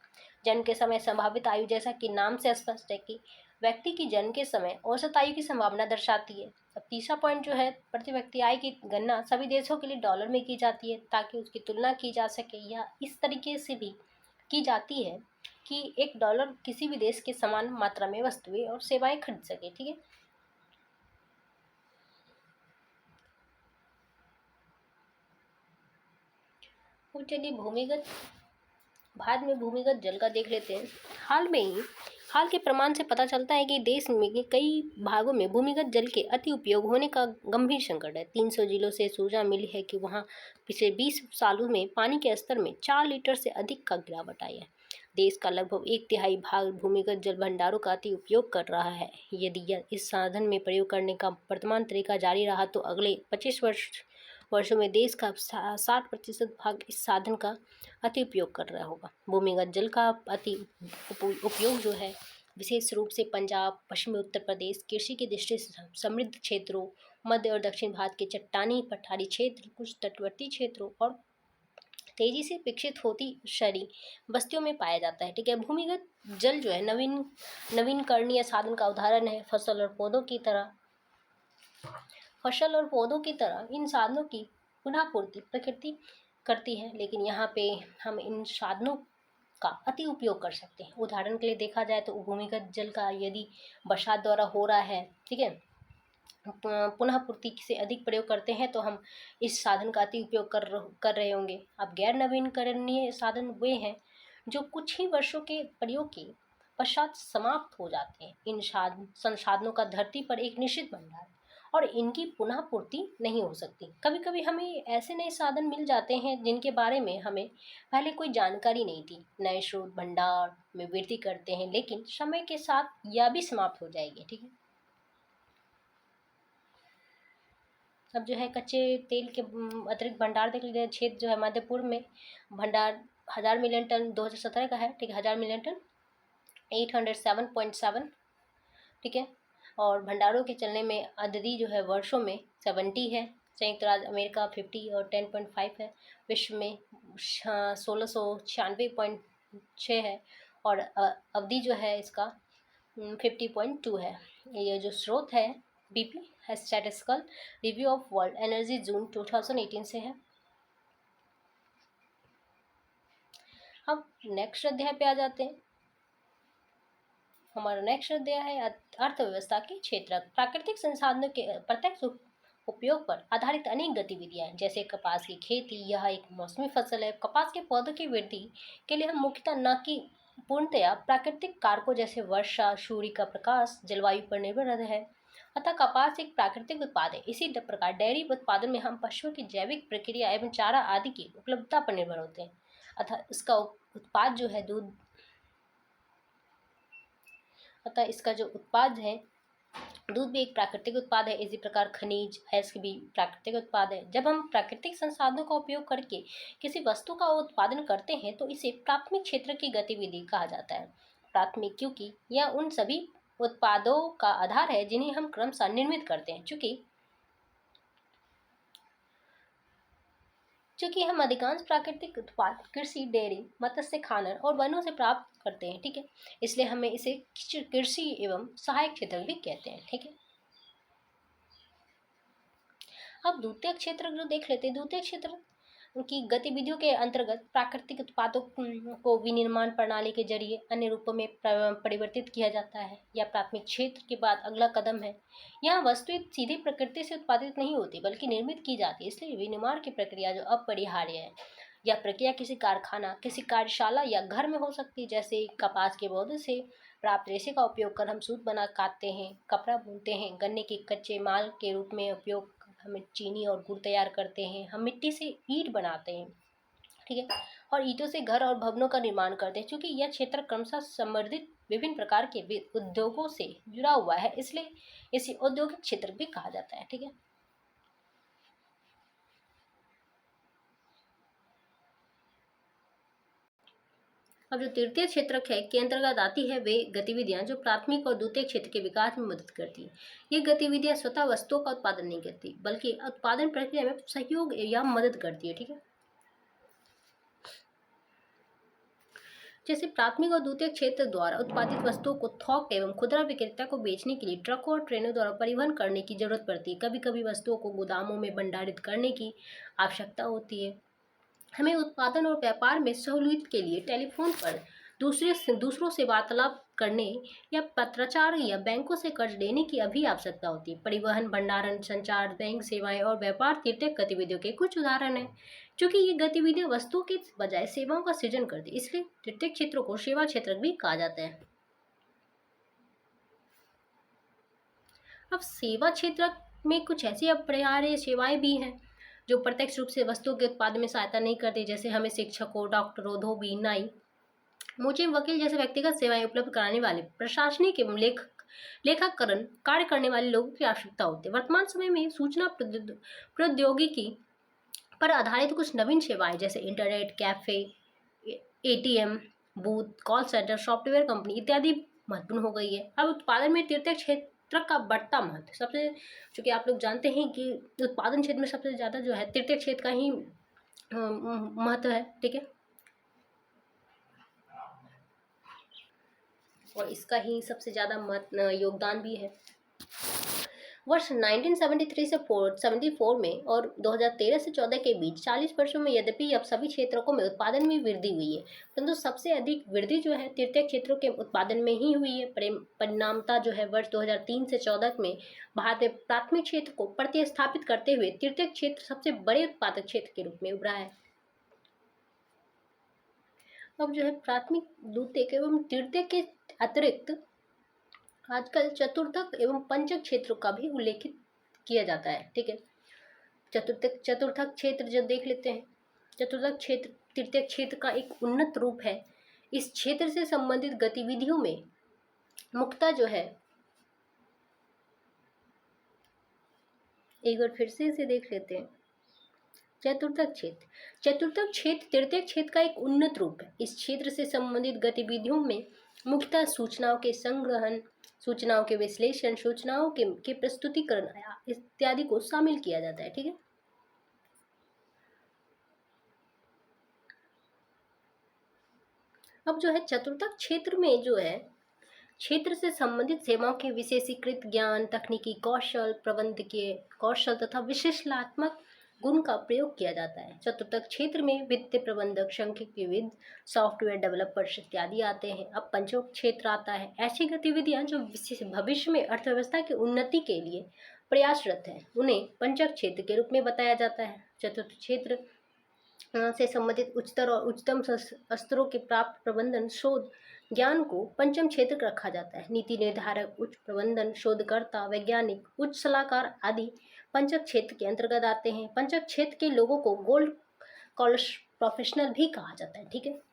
जन्म के समय संभावित आयु, जैसा कि नाम से स्पष्ट है कि व्यक्ति की जन्म के समय औसत आयु की संभावना दर्शाती है। अब तीसरा पॉइंट जो है, प्रति व्यक्ति आय की गणना सभी देशों के लिए डॉलर में की जाती है ताकि उसकी तुलना की जा सके, या इस तरीके से भी की जाती है कि $1 किसी भी देश के समान मात्रा में वस्तुएं और सेवाएं खरीद सके। ठीक है। अब चलिए भारत में भूमिगत जल का देख लेते हैं। हाल के प्रमाण से पता चलता है कि देश में के कई भागों में भूमिगत जल के अति उपयोग होने का गंभीर संकट है। 300 जिलों से सूचना मिली है कि वहां पिछले 20 सालों में पानी के स्तर में 4 लीटर से अधिक का गिरावट आई है। देश का लगभग 1/3 भाग भूमिगत जल भंडारों का अति उपयोग कर रहा है। यदि इस साधन में प्रयोग करने का वर्तमान तरीका जारी रहा तो अगले 25 वर्षों में देश का 60% भाग इस साधन का अति उपयोग कर रहा होगा। भूमिगत जल का अति उपयोग जो है विशेष रूप से पंजाब, पश्चिमी उत्तर प्रदेश, कृषि की दृष्टि से समृद्ध क्षेत्रों, मध्य और दक्षिण भारत के चट्टानी पठारी क्षेत्र, कुछ तटवर्ती क्षेत्रों और तेजी से विकसित होती शहरी बस्तियों में पाया जाता है। ठीक है। भूमिगत जल जो है नवीनकरणीय साधन का उदाहरण है। फसल और पौधों की तरह इन साधनों की पुनः पूर्ति प्रकृति करती है, लेकिन यहाँ पे हम इन साधनों का अति उपयोग कर सकते हैं। उदाहरण के लिए देखा जाए तो भूमिगत जल का यदि बरसात द्वारा हो रहा है, ठीक है, पुनः पूर्ति से अधिक प्रयोग करते हैं तो हम इस साधन का अति उपयोग कर रहे होंगे। अब गैर नवीनकरणीय साधन वे हैं जो कुछ ही वर्षों के प्रयोग के पश्चात समाप्त हो जाते हैं। इन संसाधनों का धरती पर एक निश्चित भंडार और इनकी पुनः पूर्ति नहीं हो सकती। कभी कभी हमें ऐसे नए साधन मिल जाते हैं जिनके बारे में हमें पहले कोई जानकारी नहीं थी। नए स्रोत भंडार में वृद्धि करते हैं, लेकिन समय के साथ यह भी समाप्त हो जाएगी। ठीक है। अब जो है कच्चे तेल के अतिरिक्त भंडार देख लीजिए। क्षेत्र जो है मध्यपूर्व में भंडार 1000 मिलियन टन 2017 का है, ठीक है, 1000 मिलियन टन 807.7, ठीक है। और भंडारों के चलने में अददी जो है वर्षों में 70 है, संयुक्त राज्य अमेरिका 50 और 10.5 है, विश्व में 1696.6 है, और अवधि जो है इसका 50.2 है। ये जो स्रोत है BP statistical review of world energy June 2018 से है। अब नेक्स्ट अध्याय पे आ जाते हैं। हमारा नेक्स्ट अध्याय है अर्थव्यवस्था के क्षेत्र। प्राकृतिक संसाधनों के प्रत्यक्ष उपयोग पर आधारित अनेक गतिविधियां हैं, जैसे कपास की खेती। यह एक मौसमी फसल है। कपास के पौधों की वृद्धि के लिए हम मुख्यतः न कि पूर्णतया प्राकृतिक कारकों जैसे वर्षा, सूर्य का प्रकाश, जलवायु पर निर्भर रहते हैं। अतः कपास एक प्राकृतिक उत्पाद है। इसी प्रकार डेयरी उत्पादन में हम पशुओं की जैविक प्रक्रिया एवं चारा आदि की उपलब्धता पर निर्भर होते हैं। अतः इसका उत्पाद जो है दूध भी एक प्राकृतिक उत्पाद है। इसी प्रकार खनिज अयस्क भी प्राकृतिक उत्पाद है। जब हम प्राकृतिक संसाधनों का उपयोग करके किसी वस्तु का उत्पादन करते हैं तो इसे प्राथमिक क्षेत्र की गतिविधि कहा जाता है। प्राथमिक क्योंकि यह उन सभी उत्पादों का आधार है जिन्हें हम क्रमशः निर्मित करते हैं। चूंकि हम अधिकांश प्राकृतिक उत्पाद कृषि, डेयरी, मत्स्य खानन और वनों से प्राप्त करते हैं, ठीक है, इसलिए हमें इसे कृषि एवं सहायक क्षेत्र भी कहते हैं, ठीक है। अब द्वितीयक क्षेत्र जो देख लेते हैं। द्वितीयक क्षेत्र की गतिविधियों के अंतर्गत प्राकृतिक उत्पादों को विनिर्माण प्रणाली के जरिए अन्य रूपों में परिवर्तित किया जाता है। यह प्राथमिक क्षेत्र के बाद अगला कदम है। यह वस्तुएं सीधे प्रकृति से उत्पादित नहीं होती बल्कि निर्मित की जाती है, इसलिए विनिर्माण की प्रक्रिया जो अपरिहार्य है। यह प्रक्रिया किसी कारखाना, किसी कार्यशाला या घर में हो सकती है। जैसे कपास के पौधे से प्राप्त रेशे का उपयोग कर हम सूत बना काटते हैं, कपड़ा बुनते हैं। गन्ने के कच्चे माल के रूप में उपयोग हमें चीनी और गुड़ तैयार करते हैं। हम मिट्टी से ईंट बनाते हैं, ठीक है, और ईंटों से घर और भवनों का निर्माण करते हैं। क्योंकि यह क्षेत्र क्रमशः संवर्धित विभिन्न प्रकार के उद्योगों से जुड़ा हुआ है, इसलिए इसे औद्योगिक क्षेत्र भी कहा जाता है, ठीक है। अब जो तृतीय क्षेत्र है के अंतर्गत आती है वे गतिविधियां जो प्राथमिक और द्वितीय क्षेत्र के विकास में मदद करती है। ये गतिविधियां स्वतः वस्तुओं का उत्पादन नहीं करती बल्कि उत्पादन प्रक्रिया में सहयोग या मदद करती है, ठीक है। जैसे प्राथमिक और द्वितीय क्षेत्र द्वारा उत्पादित वस्तुओं को थोक एवं खुदरा विक्रेता को बेचने के लिए ट्रकों और ट्रेनों द्वारा परिवहन करने की जरूरत पड़ती है। कभी कभी वस्तुओं को गोदामों में भंडारित करने की आवश्यकता होती है। हमें उत्पादन और व्यापार में सहूलियत के लिए टेलीफोन पर दूसरों से वार्तालाप करने या पत्राचार या बैंकों से कर्ज लेने की अभी आवश्यकता होती है। परिवहन, भंडारण, संचार, बैंक सेवाएं और व्यापार तृतीयक गतिविधियों के कुछ उदाहरण हैं। क्योंकि ये गतिविधियां वस्तुओं के बजाय सेवाओं का सृजन करती है, इसलिए तृतीयक क्षेत्रों को सेवा क्षेत्र भी कहा जाता है। अब सेवा क्षेत्र में कुछ ऐसी अपरिहार्य सेवाएं भी हैं जो प्रत्यक्ष रूप से वस्तुओं के उत्पादन में सहायता नहीं करती। जैसे हमें शिक्षकों, डॉक्टरों, धोबी, नाई, मुजिम, वकील जैसे व्यक्तिगत सेवाएं उपलब्ध कराने वाले प्रशासनिक एवं लेखाकरण कार्य करने वाले लोगों की आवश्यकता होती है। वर्तमान समय में सूचना प्रौद्योगिकी पर आधारित कुछ नवीन सेवाएं जैसे internet cafe, ATM booth, call centre, software company इत्यादि महत्वपूर्ण हो गई है। अब उत्पादन में तृतीय क्षेत्र का बढ़ता महत्व सबसे, चूंकि आप लोग जानते हैं कि उत्पादन क्षेत्र में सबसे ज़्यादा जो है तृतीय क्षेत्र का ही महत्व है, ठीक है, और इसका ही सबसे ज़्यादा योगदान भी है। वर्ष 1973 से 74 में और 2013 से 14 के बीच 40 वर्षों में यद्यपि अब सभी क्षेत्रों में उत्पादन में वृद्धि हुई है, परंतु सबसे अधिक वृद्धि जो है तृतीय क्षेत्रों के उत्पादन में ही हुई है। परिणामता जो है वर्ष 2003 से 14 में भारत में प्राथमिक क्षेत्र को प्रतिस्थापित करते हुए तृतीय क्षेत्र सबसे बड़े उत्पादक क्षेत्र के रूप में उभरा है। अब जो है प्राथमिक, द्वितीयक एवं तृतीयक के अतिरिक्त आजकल चतुर्थक एवं पंचक क्षेत्रों का भी उल्लेखित किया जाता है, ठीक है। चतुर्थक क्षेत्र जो देख लेते हैं। चतुर्थक क्षेत्र तृतीयक क्षेत्र का एक उन्नत रूप है। इस क्षेत्र से संबंधित गतिविधियों में मुख्यतः जो है एक बार फिर से इसे देख लेते हैं। चतुर्थक क्षेत्र। चतुर्थक क्षेत्र तृतीयक क्षेत्र का एक उन्नत रूप है। इस क्षेत्र से संबंधित गतिविधियों में मुख्यतः सूचनाओं के संग्रहण, सूचनाओं के विश्लेषण, सूचनाओं के प्रस्तुतिकरण इत्यादि को शामिल किया जाता है। ठीक है। अब जो है चतुर्थक क्षेत्र में जो है क्षेत्र से संबंधित सेवाओं के विशेषीकृत ज्ञान, तकनीकी कौशल, प्रबंधकीय कौशल तथा विश्लेषणात्मक गुण का प्रयोग किया जाता है। चतुर्थक क्षेत्र में वित्तीय प्रबंधक, सांख्यिकीविद, सॉफ्टवेयर डेवलपर्स इत्यादि आते हैं। अब पंचम क्षेत्र आता है। ऐसी गतिविधियां जो भविष्य में अर्थव्यवस्था की उन्नति के लिए प्रयासरत है, उन्हें पंचम क्षेत्र के रूप में बताया जाता है। चतुर्थ क्षेत्र से संबंधित उच्चतर और उच्चतम स्तरों के प्राप्त प्रबंधन शोध ज्ञान को पंचम क्षेत्र रखा जाता है। नीति निर्धारक, उच्च प्रबंधन, शोधकर्ता, वैज्ञानिक, उच्च सलाहकार आदि पंचम क्षेत्र के अंतर्गत आते हैं। पंचम क्षेत्र के लोगों को गोल्ड कॉलर प्रोफेशनल भी कहा जाता है। ठीक है।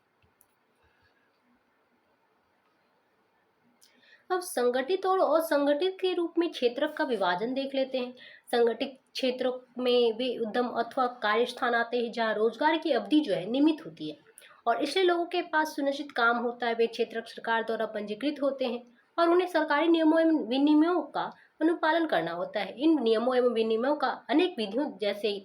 अब संगठित और असंगठित के रूप में क्षेत्र का विभाजन देख लेते हैं। संगठित क्षेत्रों में वे उद्यम अथवा कार्यस्थान आते हैं जहां रोजगार की अवधि जो है नियमित होती है और इसलिए लोगों के पास सुनिश्चित काम होता है। वे क्षेत्र सरकार द्वारा पंजीकृत होते हैं और उन्हें सरकारी नियमों एवं विनियमों का अनुपालन करना होता है। इन नियमों एवं विनियमों का अनेक विधियों जैसे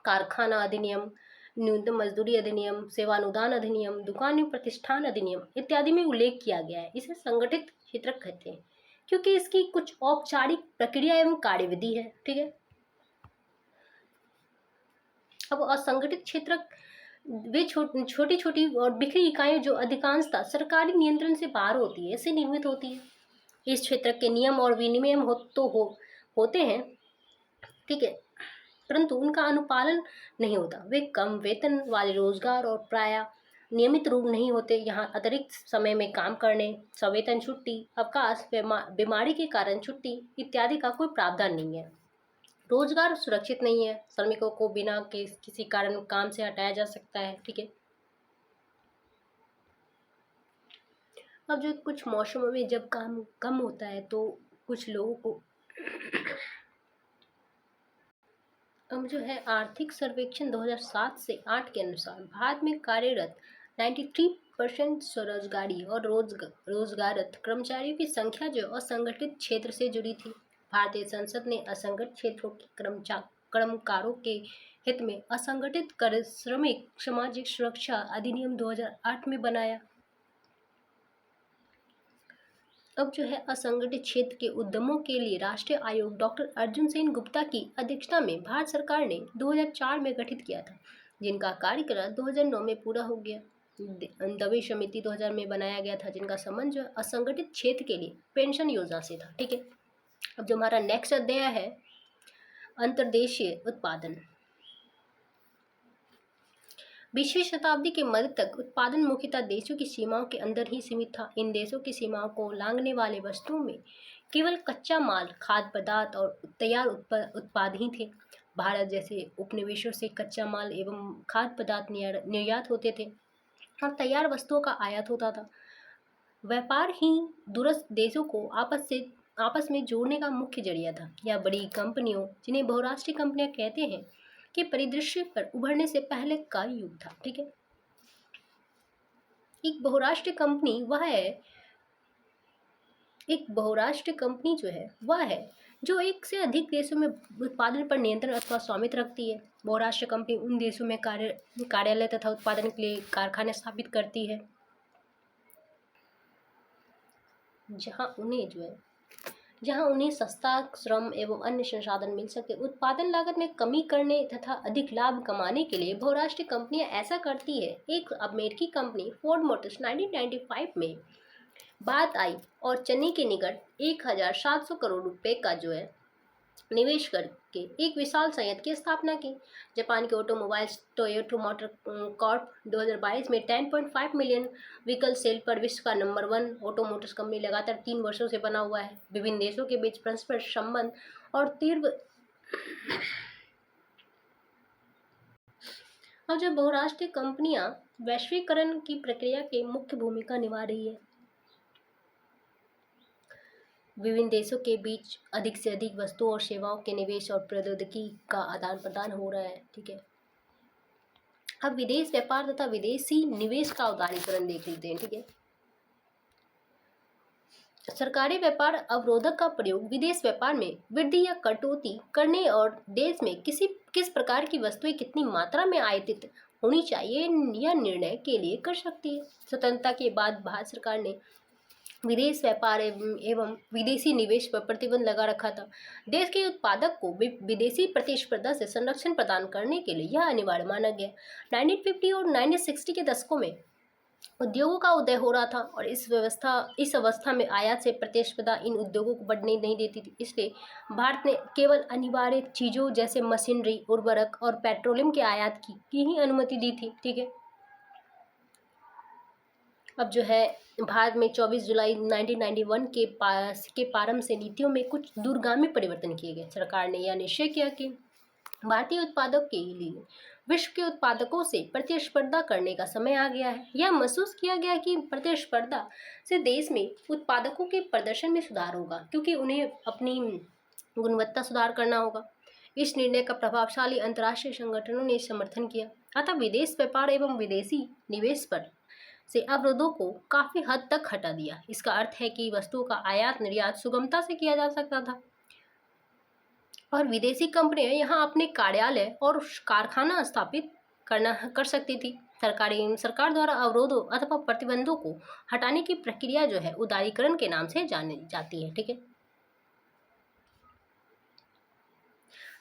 कारखाना अधिनियम, न्यूनतम मजदूरी अधिनियम, सेवानुदान अधिनियम, दुकान एवं प्रतिष्ठान अधिनियम इत्यादि में उल्लेख किया गया है। इसे संगठित क्षेत्र कहते हैं क्योंकि इसकी कुछ औपचारिक प्रक्रिया एवं कार्यविधि है। ठीक है। अब असंगठित क्षेत्र वे छोटी छोटी और बिखरी इकाइयां जो अधिकांशतः सरकारी नियंत्रण से बाहर होती है, से निर्मित होती है। इस क्षेत्र के नियम और विनियम होते हैं। ठीक है, परंतु उनका अनुपालन नहीं होता। वे कम वेतन वाले रोजगार और प्रायः नियमित रूप नहीं होते। यहाँ अतिरिक्त समय में काम करने, सवेतन छुट्टी, अवकाश, बीमारी के कारण छुट्टी इत्यादि का कोई प्रावधान नहीं है। रोजगार सुरक्षित नहीं है। श्रमिकों को बिना किसी कारण काम से हटाया जा सकता है। ठीक है। अब जो कुछ मौसमों में जब काम कम होता है तो कुछ लोगों को अब जो है आर्थिक सर्वेक्षण 2007 से 8 के अनुसार भारत में कार्यरत 93% स्वरोजगारी और रोजगाररत कर्मचारियों की संख्या जो असंगठित क्षेत्र से जुड़ी थी। भारतीय संसद ने असंगठित क्षेत्रों के कर्मकारों के हित में असंगठित श्रमिक सामाजिक सुरक्षा अधिनियम 2008 में बनाया। अब जो है असंगठित क्षेत्र के उद्यमों के लिए राष्ट्रीय आयोग डॉक्टर अर्जुन सेन गुप्ता की अध्यक्षता में भारत सरकार ने 2004 में गठित किया था, जिनका कार्यकाल 2009 में पूरा हो गया। दवे समिति 2000 में बनाया गया था, जिनका संबंध जो असंगठित क्षेत्र के लिए पेंशन योजना से था। ठीक है। अब जो हमारा नेक्स्ट अध्याय है अंतर्देशीय उत्पादन। 20वीं शताब्दी के मध्य तक उत्पादन मुख्यतः देशों की सीमाओं के अंदर ही सीमित था। इन देशों की सीमाओं को लांघने वाले वस्तुओं में केवल कच्चा माल, खाद्य पदार्थ और तैयार उत्पाद ही थे। भारत जैसे उपनिवेशों से कच्चा माल एवं खाद्य पदार्थ निर्यात होते थे और तैयार वस्तुओं का आयात होता था। व्यापार ही दूरस्थ देशों को आपस में जोड़ने का मुख्य जरिया था। यह बड़ी कंपनियों, जिन्हें बहुराष्ट्रीय कंपनियां कहते हैं, के परिदृश्य पर उभरने से पहले का युग था। ठीक है। एक बहुराष्ट्रीय कंपनी जो है वह है जो एक से अधिक देशों में उत्पादन पर नियंत्रण अथवा स्वामित्व रखती है। बहुराष्ट्रीय कंपनी उन देशों में कार्यालय तथा उत्पादन के लिए कारखाने स्थापित करती है जहां उन्हें सस्ता श्रम एवं अन्य संसाधन मिल सके। उत्पादन लागत में कमी करने तथा अधिक लाभ कमाने के लिए बहुराष्ट्रीय कंपनियां ऐसा करती है। एक अमेरिकी कंपनी फोर्ड मोटर्स 1995 में बात आई और चेन्नई के निकट 1700 करोड़ रुपए का जो है निवेश करके एक विशाल संयंत्र की स्थापना की। जापान के ऑटोमोबाइल्स टोयोटा मोटर कॉर्प 2022 में 10.5 मिलियन व्हीकल सेल पर विश्व का नंबर 1 ऑटोमोटिव कंपनी लगातार 3 वर्षों से बना हुआ है। विभिन्न देशों के बीच परस्पर संबंध और तीव्र अब जब बहुराष्ट्रीय कंपनियां वैश्वीकरण की प्रक्रिया की मुख्य भूमिका निभा रही है। विभिन्न देशों के बीच अधिक से अधिक वस्तुओं और सेवाओं के निवेश और प्रौद्योगिकी का आदान प्रदान हो रहा है। ठीक है, अब विदेश व्यापार तथा विदेशी निवेश का उदारीकरण देख लेते हैं। ठीक है, सरकारी व्यापार अवरोधक का प्रयोग विदेश व्यापार में वृद्धि या कटौती करने और देश में किस प्रकार की वस्तुएं कितनी मात्रा में आयातित होनी चाहिए या निर्णय के लिए कर सकती है। स्वतंत्रता के बाद भारत सरकार ने विदेश व्यापार एवं विदेशी निवेश पर प्रतिबंध लगा रखा था। देश के उत्पादक को विदेशी प्रतिस्पर्धा से संरक्षण प्रदान करने के लिए यह अनिवार्य माना गया। 1950 और 1960 के दशकों में उद्योगों का उदय हो रहा था और इस अवस्था में आयात से प्रतिस्पर्धा इन उद्योगों को बढ़ने नहीं देती थी। इसलिए भारत ने केवल अनिवार्य चीज़ों जैसे मशीनरी, उर्वरक और पेट्रोलियम के आयात की ही अनुमति दी थी। ठीक है, अब जो है भारत में 24 जुलाई 1991 के प्रारंभ से नीतियों में कुछ दूरगामी परिवर्तन किए गए। सरकार ने यह निश्चय किया कि भारतीय उत्पादों के लिए विश्व के उत्पादकों से प्रतिस्पर्धा करने का समय आ गया है। यह महसूस किया गया कि प्रतिस्पर्धा से देश में उत्पादकों के प्रदर्शन में सुधार होगा, क्योंकि उन्हें अपनी गुणवत्ता सुधार करना होगा। इस निर्णय का प्रभावशाली अंतर्राष्ट्रीय संगठनों ने समर्थन किया। अतः विदेश व्यापार एवं विदेशी निवेश पर से अवरोधों को काफ़ी हद तक हटा दिया। इसका अर्थ है कि वस्तुओं का आयात निर्यात सुगमता से किया जा सकता था और विदेशी कंपनियां यहां अपने कार्यालय और कारखाना स्थापित कर सकती थी। सरकार द्वारा अवरोधों अथवा प्रतिबंधों को हटाने की प्रक्रिया जो है उदारीकरण के नाम से जानी जाती है। ठीक है,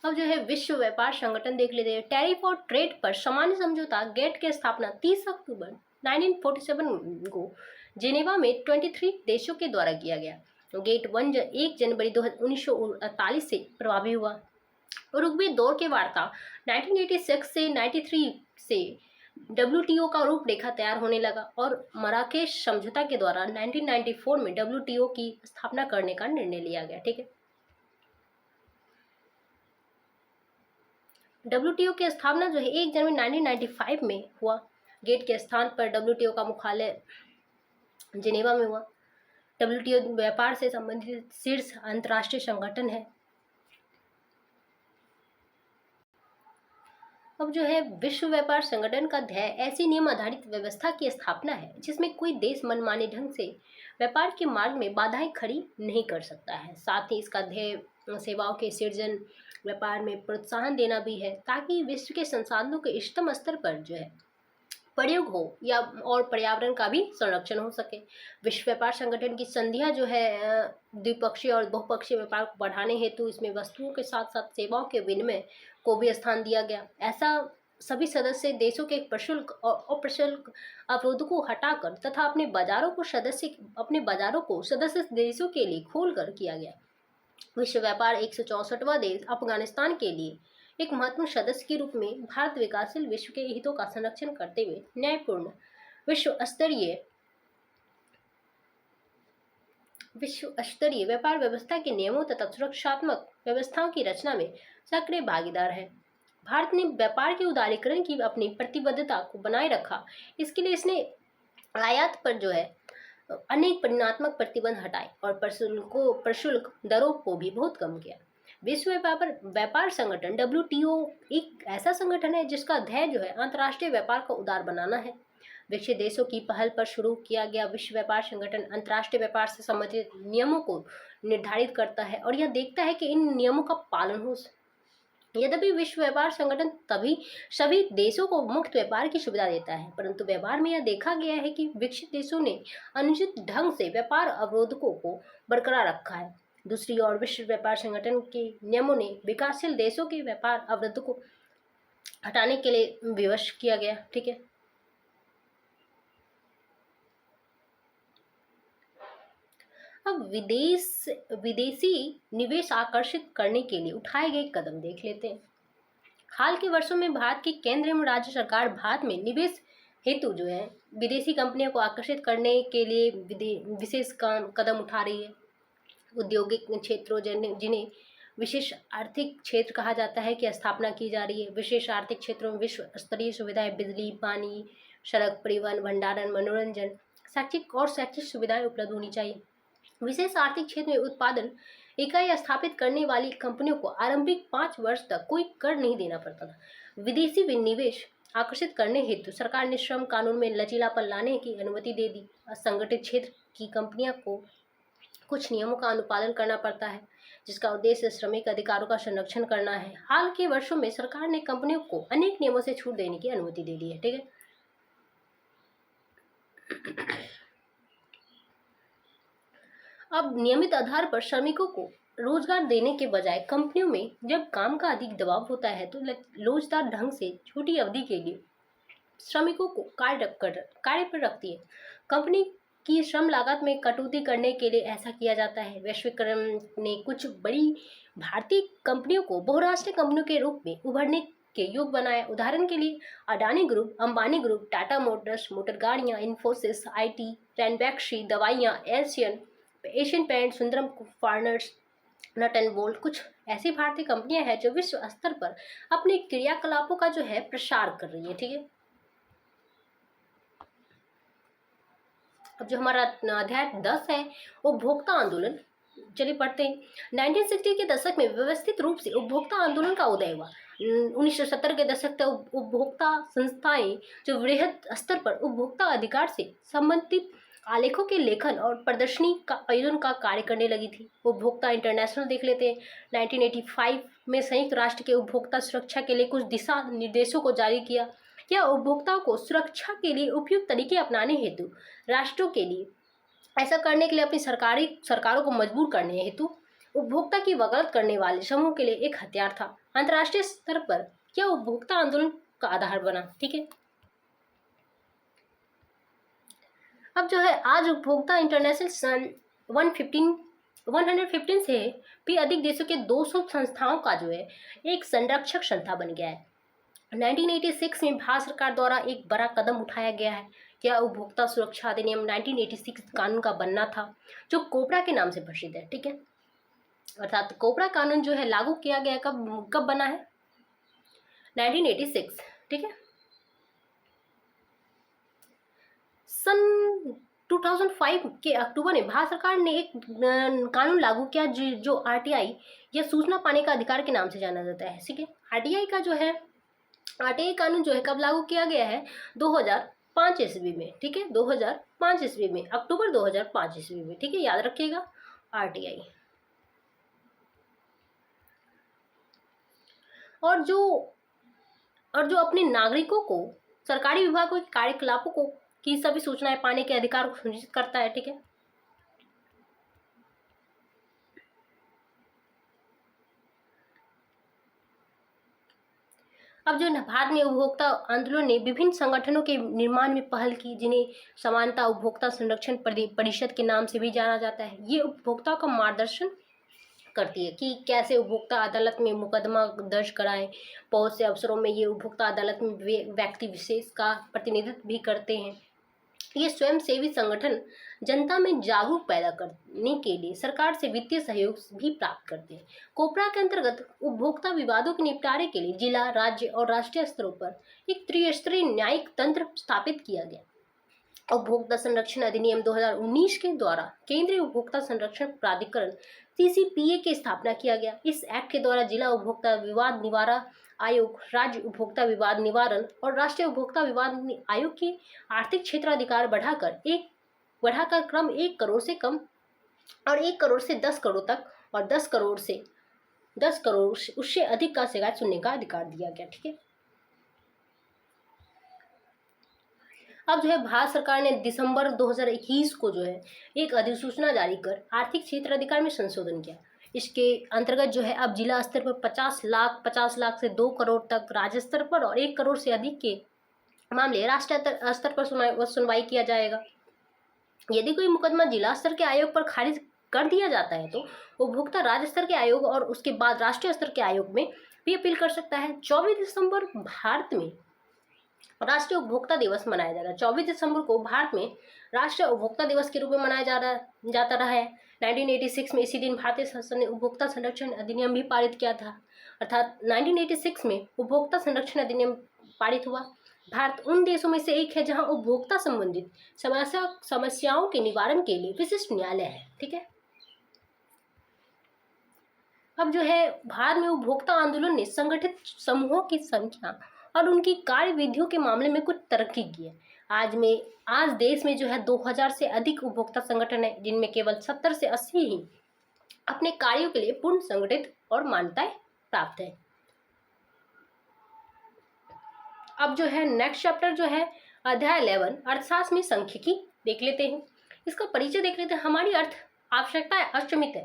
अब जो है विश्व व्यापार संगठन देख लेते हैं। टैरिफ और ट्रेड पर सामान्य समझौता गेट की स्थापना 30 अक्टूबर 1947 को जेनेवा में 23 देशों के द्वारा किया गया। गेट 1 जनवरी 1948 से प्रभावी हुआ। उरुग्वे दौर के वार्ता 1986 से 93 से WTO का रूपरेखा तैयार होने लगा और मराकेश समझौता के द्वारा 1994 में WTO की स्थापना करने का निर्णय लिया गया। ठीक है, WTO की स्थापना जो है 1 जनवरी 1995 में हुआ। गेट के स्थान पर WTO का मुख्यालय जिनेवा में हुआ। WTO व्यापार से संबंधित शीर्ष अंतर्राष्ट्रीय संगठन है। अब जो है विश्व व्यापार संगठन का ध्येय ऐसी नियम आधारित व्यवस्था की स्थापना है जिसमें कोई देश मनमाने ढंग से व्यापार के मार्ग में बाधाएं खड़ी नहीं कर सकता है। साथ ही इसका ध्येय सेवाओं के सृजन, व्यापार में प्रोत्साहन देना भी है, ताकि विश्व के संसाधनों के इष्टतम स्तर पर जो है प्रयोग हो या और पर्यावरण का भी संरक्षण हो सके। विश्व व्यापार संगठन की संधियां जो है द्विपक्षीय और बहुपक्षीय व्यापार को बढ़ाने हेतु इसमें वस्तुओं के साथ साथ सेवाओं के विनिमय को भी स्थान दिया गया। ऐसा सभी सदस्य देशों के प्रशुल्क और अप्रशुल्क अवरोधों को हटाकर तथा अपने बाजारों को सदस्य देशों के लिए खोलकर किया गया। विश्व व्यापार 164वां देश अफगानिस्तान के लिए एक महत्वपूर्ण सदस्य के रूप में भारत विकासशील विश्व के हितों का संरक्षण करते हुए न्यायपूर्ण विश्व स्तरीय व्यापार व्यवस्था के नियमों तथा सुरक्षात्मक व्यवस्थाओं की रचना में सक्रिय भागीदार है। भारत ने व्यापार के उदारीकरण की अपनी प्रतिबद्धता को बनाए रखा। इसके लिए इसने आयात पर जो है अनेक परिणात्मक प्रतिबंध हटाए और प्रशुल्क दरों को भी बहुत कम किया। विश्व व्यापार संगठन WTO एक ऐसा संगठन है जिसका ध्येय जो है अंतर्राष्ट्रीय व्यापार को उदार बनाना है। विकसित देशों की पहल पर शुरू किया गया विश्व व्यापार संगठन अंतर्राष्ट्रीय व्यापार से संबंधित नियमों को निर्धारित करता है और यह देखता है कि इन नियमों का पालन हो। यद्यपि विश्व व्यापार संगठन सभी देशों को मुक्त व्यापार की सुविधा देता है, परंतु व्यवहार में यह देखा गया है कि विकसित देशों ने अनुचित ढंग से व्यापार अवरोधकों को बरकरार रखा है। दूसरी ओर विश्व व्यापार संगठन के नियमों ने विकासशील देशों के व्यापार अवरोधों को हटाने के लिए विवश किया गया। ठीक है, अब विदेशी निवेश आकर्षित करने के लिए उठाए गए कदम देख लेते हैं। हाल के वर्षों में भारत की केंद्र एवं राज्य सरकार भारत में निवेश हेतु जो है विदेशी कंपनियों को आकर्षित करने के लिए विशेष कदम उठा रही है। औद्योगिक क्षेत्रों जिन्हें विशेष आर्थिक क्षेत्र कहा जाता है की स्थापना की जा रही है। विशेष आर्थिक क्षेत्रों में विश्व स्तरीय सुविधाएं, बिजली, पानी, सड़क परिवहन, भंडारण, मनोरंजन, शैक्षिक सुविधाएं उपलब्ध होनी चाहिए। विशेष आर्थिक क्षेत्र में उत्पादन इकाई स्थापित करने वाली कंपनियों को आरंभिक 5 वर्ष तक कोई कर नहीं देना पड़ता था। विदेशी विनिवेश आकर्षित करने हेतु सरकार ने श्रम कानून में लचीलापन लाने की अनुमति दे दी। असंगठित क्षेत्र की कंपनियों को कुछ नियमों का अनुपालन करना पड़ता है, जिसका उद्देश्य श्रमिक अधिकारों का संरक्षण करना है। हाल के वर्षों में सरकार ने कंपनियों को अनेक नियमों से छूट देने की अनुमति दे दी है। ठीक है। अब नियमित आधार पर श्रमिकों को रोजगार देने के बजाय कंपनियों में जब काम का अधिक दबाव होता है तो लोचदार ढंग से छोटी अवधि के लिए श्रमिकों को कार्य पर रखती है। कंपनी की श्रम लागत में कटौती करने के लिए ऐसा किया जाता है। वैश्वीकरण ने कुछ बड़ी भारतीय कंपनियों को बहुराष्ट्रीय कंपनियों के रूप में उभरने के योग बनाया। उदाहरण के लिए Adani group, Ambani group, Tata motors, motor गाड़ियाँ, इन्फोसिस, IT, रैनबैक्सी, दवाइयाँ, Asian paint, Sundaram fasteners, nut and bolt कुछ ऐसी भारतीय कंपनियां हैं जो विश्व स्तर पर अपने क्रियाकलापों का जो है प्रसार कर रही है। ठीक है। अब जो हमारा अध्याय 10 है उपभोक्ता आंदोलन, चलिए पढ़ते हैं। 1960 के दशक में व्यवस्थित रूप से उपभोक्ता आंदोलन का उदय हुआ। 1970 के दशक तक उपभोक्ता संस्थाएं जो वृहद स्तर पर उपभोक्ता अधिकार से संबंधित आलेखों के लेखन और प्रदर्शनी का आयोजन का कार्य करने लगी थी। उपभोक्ता इंटरनेशनल देख लेते हैं। 1985 में संयुक्त राष्ट्र के उपभोक्ता सुरक्षा के लिए कुछ दिशा निर्देशों को जारी किया। यह उपभोक्ताओं को सुरक्षा के लिए उपयुक्त तरीके अपनाने हेतु राष्ट्रों के लिए ऐसा करने के लिए अपनी सरकारों को मजबूर करने हेतु उपभोक्ता की वकालत करने वाले समूह के लिए एक हथियार था। अंतर्राष्ट्रीय स्तर पर यह उपभोक्ता आंदोलन का आधार बना। ठीक है। अब जो है आज उपभोक्ता इंटरनेशनल सन 115 से भी अधिक देशों के 200 संस्थाओं का जो है एक संरक्षक संस्था बन गया है। 1986 में भारत सरकार द्वारा एक बड़ा कदम उठाया गया है। यह उपभोक्ता सुरक्षा अधिनियम 1986 कानून का बनना था, जो कोबरा के नाम से प्रसिद्ध है। ठीक है। अर्थात कोबरा कानून जो है लागू किया गया कब बना है? 1986। ठीक है। सन 2005 के अक्टूबर में भारत सरकार ने एक कानून लागू किया जो RTI या सूचना पाने का अधिकार के नाम से जाना जाता है। ठीक है। RTI का जो है RTI कानून जो है कब लागू किया गया है? 2005 ईस्वी में। ठीक है। 2005 ईस्वी में, अक्टूबर 2005 ईस्वी में। ठीक है, याद रखिएगा RTI। और जो अपने नागरिकों को सरकारी विभागों के कार्यकलापों को की सभी सूचनाएं पाने के अधिकार को सुनिश्चित करता है। ठीक है। अब जो भारत में उपभोक्ता आंदोलन ने विभिन्न संगठनों के निर्माण में पहल की, जिन्हें समानता उपभोक्ता संरक्षण परिषद के नाम से भी जाना जाता है। ये उपभोक्ताओं का मार्गदर्शन करती है कि कैसे उपभोक्ता अदालत में मुकदमा दर्ज कराएं। बहुत से अवसरों में ये उपभोक्ता अदालत में व्यक्ति विशेष का प्रतिनिधित्व भी करते हैं। ये स्वयंसेवी संगठन जनता में जागरूक पैदा करने के लिए सरकार से वित्तीय सहयोग भी प्राप्त करते हैं। कोपरा के अंतर्गत उपभोक्ता विवादों के निपटारे के लिए जिला, राज्य और राष्ट्रीय स्तरों पर एक त्रिस्तरीय न्यायिक तंत्र स्थापित किया गया। उपभोक्ता संरक्षण अधिनियम 2019 के द्वारा केंद्रीय उपभोक्ता संरक्षण प्राधिकरण CCPA की स्थापना किया गया। इस एक्ट के द्वारा जिला उपभोक्ता विवाद निवारण आयोग, राज्य उपभोक्ता विवाद निवारण और राष्ट्रीय उपभोक्ता विवाद आयोग की आर्थिक क्षेत्राधिकार बढ़ाकर क्रम 1 करोड़ से कम और 1 करोड़ से 10 करोड़ तक और 10 करोड़ उससे अधिक का शिकायत सुनने का अधिकार दिया गया। ठीक है। अब जो है भारत सरकार ने दिसंबर 2021 को जो है एक अधिसूचना जारी कर आर्थिक क्षेत्राधिकार में संशोधन किया। इसके अंतर्गत जो है अब जिला स्तर पर 50 लाख से 2 करोड़ तक, राज्य स्तर पर और 1 करोड़ से अधिक के मामले राष्ट्रीय स्तर पर सुनवाई किया जाएगा। यदि कोई मुकदमा जिला स्तर के आयोग पर खारिज कर दिया जाता है तो उपभोक्ता राज्य स्तर के आयोग और उसके बाद राष्ट्रीय स्तर के आयोग में भी अपील कर सकता है। 24 दिसंबर भारत में राष्ट्रीय उपभोक्ता दिवस मनाया जा रहा है। 24 दिसंबर को भारत में राष्ट्रीय उपभोक्ता दिवस के रूप में मनाया जाता रहा है। 1986 में इसी दिन भारतीय संसद ने उपभोक्ता संरक्षण अधिनियम भी पारित किया था। अर्थात 1986 में उपभोक्ता संरक्षण अधिनियम पारित हुआ। भारत उन देशों में से एक है जहां उपभोक्ता संबंधित समस्याओं के निवारण के लिए विशिष्ट न्यायालय है। ठीक है। अब जो है भारत में उपभोक्ता आंदोलन ने संगठित समूहों की संख्या और उनकी कार्य विधियों के मामले में कुछ तरक्की की है। आज देश में जो है 2000 से अधिक उपभोक्ता संगठन है, जिनमें केवल 70 से 80 ही अपने कार्यों के लिए पूर्ण संगठित और मान्यताएं प्राप्त है। अब जो है नेक्स्ट चैप्टर जो है अध्याय 11 अर्थशास्त्र में सांख्यिकी देख लेते हैं। इसका परिचय देख लेते हैं। हमारी अर्थ आवश्यकताएं असीमित है,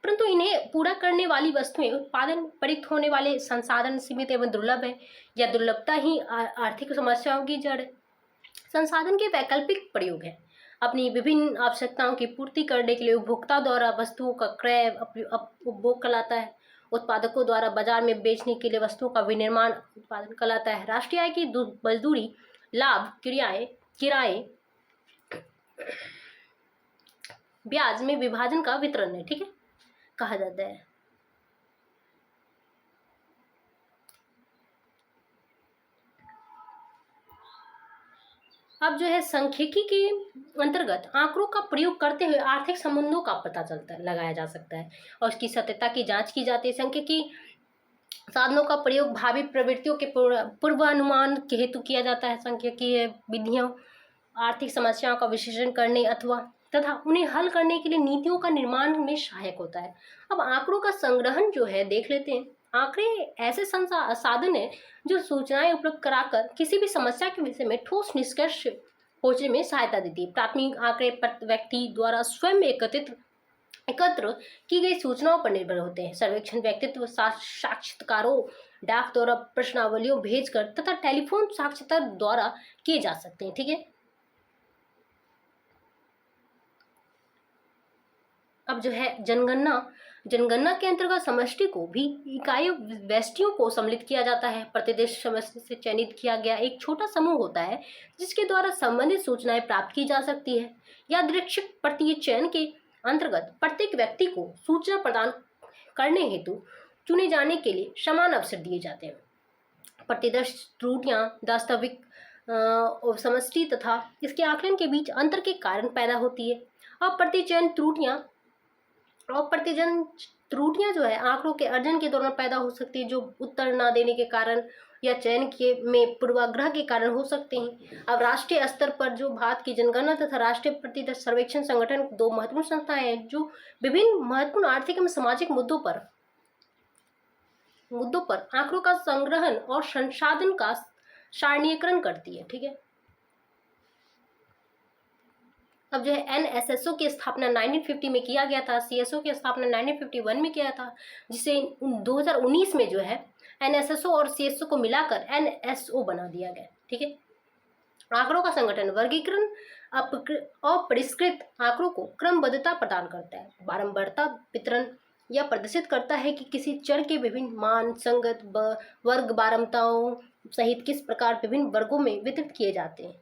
परंतु इन्हें पूरा करने वाली वस्तुएं उत्पादन परित होने वाले संसाधन सीमित एवं दुर्लभ है। यह दुर्लभता ही आर्थिक समस्याओं की जड़ है। संसाधन के वैकल्पिक प्रयोग है। अपनी विभिन्न आवश्यकताओं की पूर्ति करने के लिए उपभोक्ता द्वारा वस्तुओं का क्रय उपभोग कहलाता है। उत्पादकों द्वारा बाजार में बेचने के लिए वस्तुओं का विनिर्माण उत्पादन कहलाता है। राष्ट्रीय आय की मजदूरी, लाभ, किराए, ब्याज में विभाजन का वितरण है, ठीक है, कहा जाता है। अब जो है सांख्यिकी के अंतर्गत आंकड़ों का प्रयोग करते हुए आर्थिक संबंधों का पता लगाया जा सकता है और उसकी सत्यता की जांच की जाती है। सांख्यिकी साधनों का प्रयोग भावी प्रवृत्तियों के पूर्वानुमान के हेतु किया जाता है। सांख्यिकीय विधियों आर्थिक समस्याओं का विश्लेषण करने तथा उन्हें हल करने के लिए नीतियों का निर्माण में सहायक होता है। अब आंकड़ों का संग्रहण जो है देख लेते हैं। आंकड़े ऐसे साधन है जो सूचनाएं उपलब्ध कराकर किसी भी समस्या के विषय में ठोस निष्कर्ष पहुंचने में सहायता देती है। प्राथमिक आंकड़े व्यक्ति द्वारा स्वयं एकत्र की गई सूचनाओं पर निर्भर होते हैं। सर्वेक्षण व्यक्तित्व साक्षात्कारों, डाक द्वारा प्रश्नावलियों भेजकर तथा टेलीफोन साक्षात्कार द्वारा किए जा सकते हैं, ठीक है। अब जो है जनगणना के अंतर्गत समष्टि को भी इकाइयों व्यष्टियों को सम्मिलित किया जाता है। प्रतिदेश समष्टि से चयनित किया गया एक छोटा समूह होता है जिसके द्वारा संबंधित सूचनाएं प्राप्त की जा सकती है। यादृच्छिक प्रत्यय चयन के अंतर्गत प्रत्येक व्यक्ति को सूचना प्रदान करने हेतु चुने जाने के लिए समान अवसर दिए जाते हैं। प्रतिदर्श त्रुटियां वास्तविक समष्टि तथा इसके आकलन के बीच अंतर के कारण पैदा होती है। अप्रतिचयन त्रुटियां जो है आंकड़ों के अर्जन के दौरान पैदा हो सकती है, जो उत्तर न देने के कारण या चयन के में पूर्वाग्रह के कारण हो सकते हैं। अब राष्ट्रीय स्तर पर जो भारत की जनगणना तथा राष्ट्रीय प्रतिदर्श सर्वेक्षण संगठन दो महत्वपूर्ण संस्थाएं हैं जो विभिन्न महत्वपूर्ण आर्थिक एवं सामाजिक मुद्दों पर आंकड़ों का संग्रहण और संसाधन का सारणीकरण करती है, ठीक है। अब जो है NSSO की स्थापना 1950 में किया गया था। CSO की स्थापना 1951 में किया था, जिसे 2019 में जो है NSSO और CSO को मिलाकर NSO बना दिया गया, ठीक है। आंकड़ों का संगठन वर्गीकरण अपरिष्कृत आंकड़ों को क्रमबद्धता प्रदान करता है, बारंबारता वितरण यह प्रदर्शित करता है कि किसी चर के विभिन्न मान संगत वर्ग बारंबारताओं सहित किस प्रकार विभिन्न वर्गों में वितरित किए जाते हैं।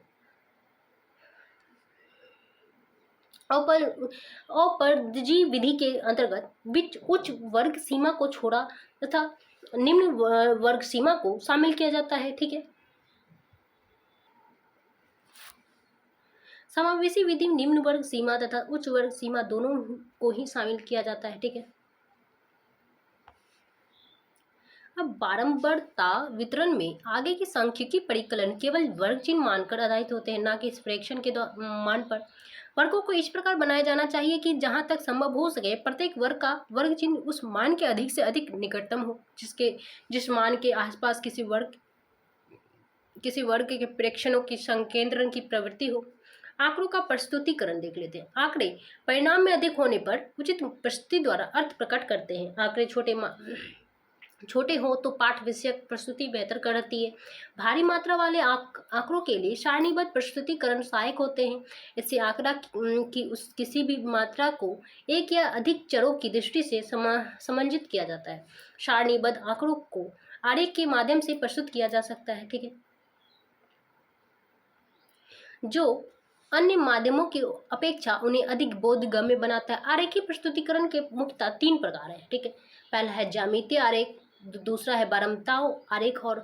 अपरजी विधि के अंतर्गत बीच उच्च वर्ग सीमा को छोड़ा तथा निम्न वर्ग सीमा को शामिल किया जाता है, ठीक है। समावेशी विधि निम्न वर्ग सीमा तथा उच्च वर्ग सीमा दोनों को ही शामिल किया जाता है, ठीक है। अब बारंबारता वितरण में आगे की सांख्यिकी परिकलन केवल वर्ग चिन्ह मानकर आधारित होते हैं, न कि इस फ्रैक्शन के मान पर। वर्गों को इस प्रकार बनाया जाना चाहिए कि जहां तक संभव हो सके प्रत्येक वर्ग का वर्ग चिन्ह उस मान के अधिक से अधिक निकटतम हो जिस मान के आसपास किसी वर्ग के प्रेक्षणों की संकेंद्रण की प्रवृत्ति हो। आंकड़ों का प्रस्तुतिकरण देख लेते हैं। आंकड़े परिणाम में अधिक होने पर उचित प्रस्तुति द्वारा अर्थ प्रकट करते हैं। आंकड़े छोटे हो तो पाठ विषयक प्रस्तुति बेहतर करती है। भारी मात्रा वाले आंकड़ों के लिए सारणीबद्ध प्रस्तुतिकरण सहायक होते हैं। इससे आंकड़ा की किसी भी मात्रा को एक या अधिक चरों की दृष्टि से समंजित किया जाता है। सारणीबद्ध आंकड़ों को आरेख के माध्यम से प्रस्तुत किया जा सकता है, ठीक है, जो अन्य माध्यमों की अपेक्षा उन्हें अधिक बोधगम्य बनाता है। आरेखीय प्रस्तुतिकरण के मुख्यतः 3 प्रकार हैं, ठीक है। पहला है ज्यामितीय आरेख, दूसरा है बारंबारताओं आरेख और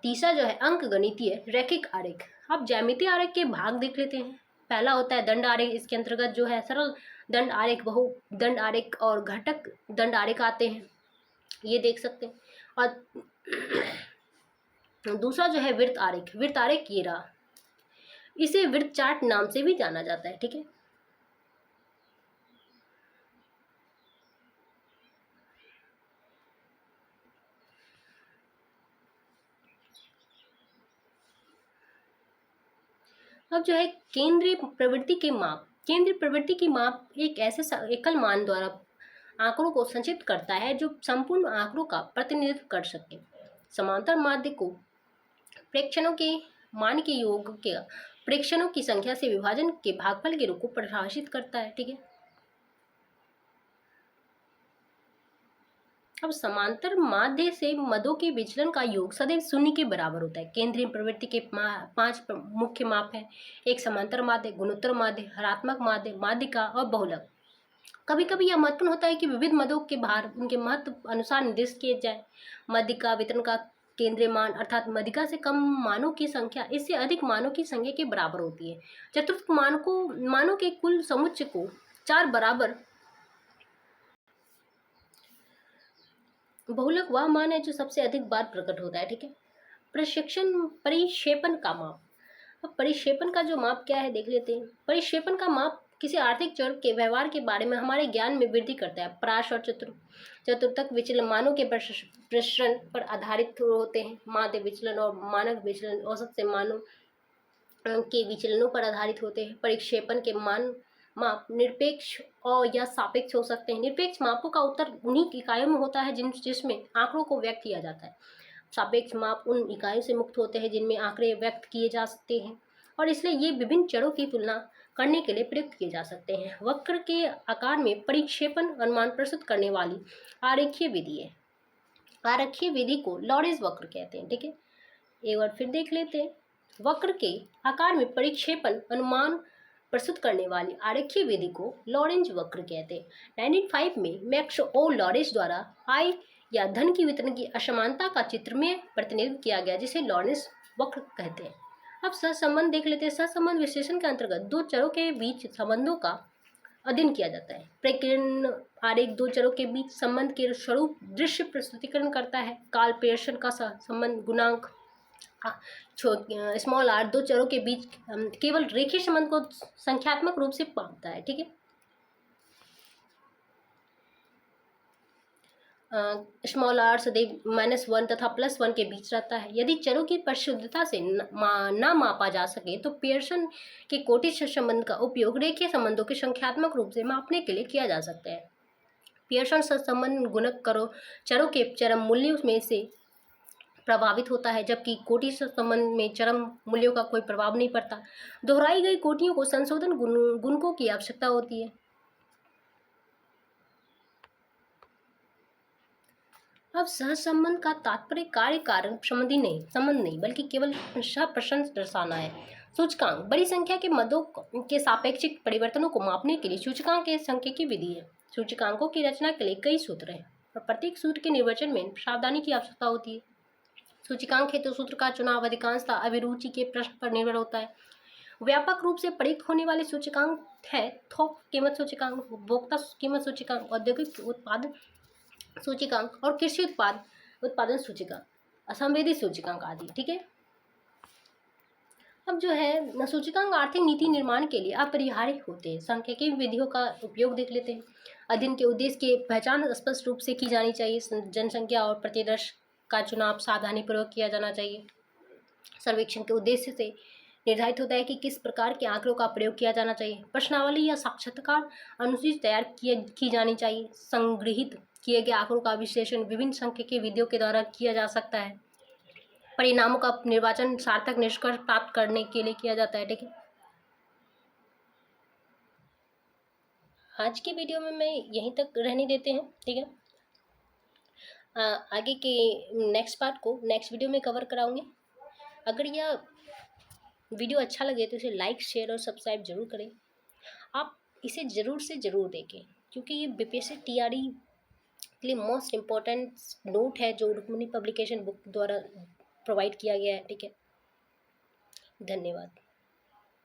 तीसरा जो है अंकगणितीय रैखिक आरेख। अब ज्यामितीय आरेख के भाग देख लेते हैं। पहला होता है दंड आरेख। इसके अंतर्गत जो है सरल दंड आरेख, बहु दंड आरेख और घटक दंड आरेख आते हैं, ये देख सकते हैं। और दूसरा जो है वृत्त आरेख, वृत्त आरेख ये रहा, इसे वृत्त चार्ट नाम से भी जाना जाता है, ठीक है। अब जो है केंद्रीय प्रवृत्ति के माप, केंद्रीय प्रवृत्ति की माप एक ऐसे एकल मान द्वारा आंकड़ों को संचित करता है जो संपूर्ण आंकड़ों का प्रतिनिधित्व कर सके। समांतर माध्य को प्रेक्षणों के मान के योग के प्रेक्षणों की संख्या से विभाजन के भागफल के रूप को परिभाषित करता है, ठीक है। अब समांतर माध्य से मदों के विचलन का योग सदैव शून्य के बराबर होता है। केंद्रीय प्रवृत्ति के 5 मुख्य माप हैं। एक समांतर माध्य, गुणोत्तर माध्य, हरात्मक माध्य, माध्यिका और बहुलक। कभी कभी यह महत्वपूर्ण होता है कि विविध मदों के भार उनके महत्व अनुसार निर्दिष्ट किए जाए। माध्यिका वितरण का केंद्रीय मान अर्थात माध्यिका से कम मानों की संख्या इससे अधिक मानों की संख्या के बराबर होती है। चतुर्थ मानों के कुल समुच्चय को 4 बराबर। बहुलक वह मान है जो सबसे अधिक बार प्रकट होता है, ठीक है। परिक्षेपण का माप। अब परिक्षेपण का जो माप क्या है देख लेते हैं। परिक्षेपण का माप किसी आर्थिक चर के व्यवहार के बारे में हमारे ज्ञान में वृद्धि करता है। प्राश और चतुर्थक विचलन मानों के प्रसरण पर आधारित होते हैं। माध्य विचलन और मानक विचलन औसत से मानों के विचलनों पर आधारित होते हैं। परिक्षेपण के माप निरपेक्ष और या सापेक्ष हो सकते हैं। निरपेक्ष मापों का उत्तर उन्हीं इकाइयों में होता है जिसमें आंकड़ों को व्यक्त किया जाता है। सापेक्ष माप उन इकाइयों से मुक्त होते हैं जिनमें आंकड़े व्यक्त किए जा सकते हैं और इसलिए ये विभिन्न चरों की तुलना करने के लिए प्रयुक्त किए जा सकते हैं। वक्र के आकार में परिक्षेपण अनुमान प्रस्तुत करने वाली आरेखीय विधि है। आरेखीय विधि को लॉरेंज वक्र कहते हैं, ठीक है। एक बार फिर देख लेते हैं। वक्र के आकार में परिक्षेपण अनुमान प्रस्तुत करने वाली आरेखीय विधि को लॉरेंज वक्र कहते हैं। 1905 में मैक्स ओ लॉरेंज द्वारा आय या धन की वितरण की असमानता का चित्र में प्रतिनिधित्व किया गया जिसे लॉरेंज वक्र कहते हैं। अब सहसंबंध देख लेते हैं। सहसंबंध विश्लेषण के अंतर्गत दो चरों के बीच संबंधों का अध्ययन किया जाता है। प्रकीर्ण आरेख दो चरों के बीच संबंध के स्वरूप दृश्य प्रस्तुतिकरण करता है। कार्ल पियर्सन का संबंध गुणांक स्मॉल आर दो चरों के बीच केवल रेखीय संबंध को संख्यात्मक रूप से मापता है, ठीक है। स्मॉल आर सदैव -1 तथा +1 के बीच रहता है। यदि चरों की परिशुद्धता से ना मापा जा सके तो पियर्सन के कोटिश संबंध का उपयोग रेखीय संबंधों के संख्यात्मक रूप से मापने के लिए किया जा सकता है। पियर्सन सहसंबंध गुणक चरों के चरम मूल्यों में से प्रभावित होता है जबकि कोटि संबंध में चरम मूल्यों का कोई प्रभाव नहीं पड़ता। दोहराई गई कोटियों को संशोधन गुणकों की आवश्यकता होती है। अब सहसंबंध का तात्पर्य कार्य कारण संबंध नहीं बल्कि केवल प्रशंस दर्शाना है। सूचकांक बड़ी संख्या के मदों के सापेक्षिक परिवर्तनों को मापने के लिए सूचकांक के सांख्यिकी विधि है। सूचकांकों की रचना के लिए कई सूत्र हैं और प्रत्येक सूत्र के निर्वचन में सावधानी की आवश्यकता होती है। सूचकांक हेतु सूत्र का चुनाव अधिकांशतः अभिरुचि के प्रश्न पर निर्भर होता है। व्यापक रूप से प्रयुक्त होने वाले सूचकांक है थोक कीमत सूचकांक, उपभोक्ता कीमत सूचकांक, औद्योगिक उत्पादन सूचकांक और कृषि उत्पादन सूचकांक, असंवेदी सूचकांक आदि, ठीक है। अब जो है सूचकांक आर्थिक नीति निर्माण के लिए अपरिहार्य होते हैं। सांख्यिकी विधियों का उपयोग देख लेते हैं। अध्ययन के उद्देश्य की पहचान स्पष्ट रूप से की जानी चाहिए। जनसंख्या और प्रतिदर्श का चुनाव सावधानीपूर्वक किया जाना चाहिए। सर्वेक्षण के उद्देश्य से निर्धारित होता है कि किस प्रकार के आंकड़ों का प्रयोग किया जाना चाहिए। प्रश्नावली या साक्षात्कार अनुसूची तैयार की जानी चाहिए। संग्रहित किए गए आंकड़ों का विश्लेषण विभिन्न सांख्यिकी विधियों के द्वारा किया जा सकता है। परिणामों का निर्वाचन सार्थक निष्कर्ष प्राप्त करने के लिए किया जाता है, ठीक है। आज के वीडियो में मैं यहीं तक रहने देते हैं, ठीक है। आगे के नेक्स्ट पार्ट को नेक्स्ट वीडियो में कवर कराऊंगी। अगर यह वीडियो अच्छा लगे तो इसे लाइक, शेयर और सब्सक्राइब जरूर करें। आप इसे ज़रूर से ज़रूर देखें क्योंकि ये बीपीएससी टीआरई के लिए मोस्ट इम्पॉर्टेंट नोट है जो रुक्मिणी पब्लिकेशन बुक द्वारा प्रोवाइड किया गया है, ठीक है। धन्यवाद।